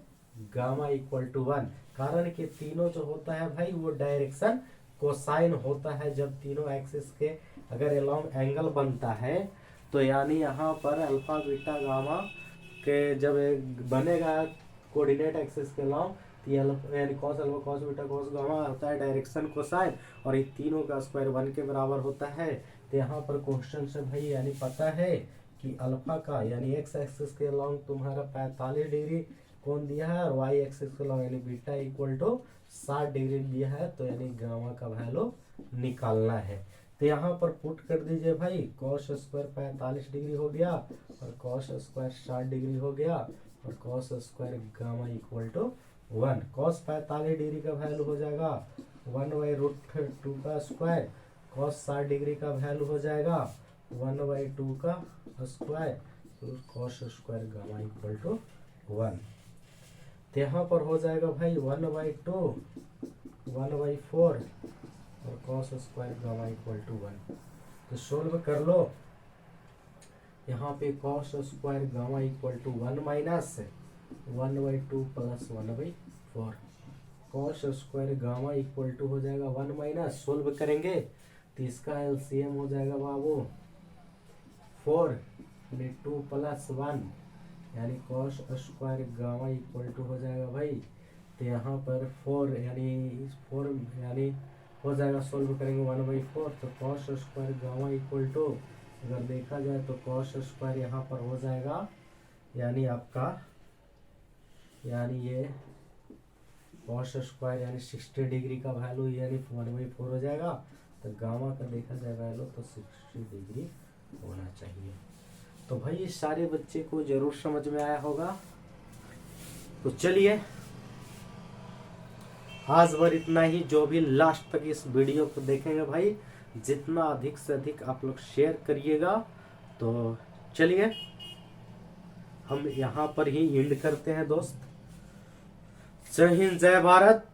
gamma equal to 1। कारण कि तीनों जो होता है भाई वो डायरेक्शन कोसाइन होता है। जब तीनों एक्सिस के अगर अलोंग एंगल बनता है तो यानी यहाँ पर अल्फा बीटा गामा के जब बनेगा कोऑर्डिनेट एक्सिस के अलोंग, यानी cos alpha cos beta cos gamma होता है डायरेक्शन कोसाइन, और ये तीनों का स्क्वायर 1 के बराबर होता है। तो यहाँ पर क्वेश्चन से भाई यानी पता है कि अल्फा का यानी एक्स एक्सिस के अलोंग तुम्हारा 45 डिग्री कोण दिया है और वाई एक्सिस के अलोंग यानी बीटा इक्वल टू 60 डिग्री दिया है। तो यानी गामा का वैल्यू निकालना है। तो यहाँ पर पुट कर दीजिए भाई, कॉस स्क्वायर 45 डिग्री हो गया और कॉस स्क्वायर 60 डिग्री हो गया और cos square gamma equal to 1। Cos 45 degree का वैल्यू हो जाएगा 1/√2 का स्क्वायर, कॉस 60 डिग्री का वैल्यू हो जाएगा 1/2 का स्क्वायर, तो cos square gamma equal to 1। तो यहाँ पर हो जाएगा भाई 1/2 1/4 और cos square gamma equal to 1। तो सोल्व कर लो। यहाँ पे cos square gamma equal to 1 minus 1/2 plus 1/4। Cos square gamma equal to हो जाएगा 1 माइनस, सोल्व करेंगे तो इसका एलसीएम हो जाएगा बाबू 4 यानी 2+1 यानी cos square gamma equal to हो जाएगा भाई। तो यहाँ पर 4 यानी 4 यानी हो जाएगा, सोल्व करेंगे 1/4, तो cos square gamma equal to अगर देखा जाए तो कॉस स्क्वायर यहाँ पर हो जाएगा यानी आपका यानी ये कॉस स्क्वायर यानी 60 डिग्री का वैल्यू यानी 1/4 हो जाएगा। तो गामा का देखा जाए वैल्यू तो 60 डिग्री होना चाहिए। तो भाई इस सारे बच्चे को जरूर समझ में आया होगा। तो चलिए आज बार इतना ही। जो भी लास्ट तक इस वीडियो को देखेंगे भाई, जितना अधिक से अधिक आप लोग शेयर करिएगा। तो चलिए हम यहाँ पर ही एंड करते हैं दोस्त। जय हिंद, जय भारत।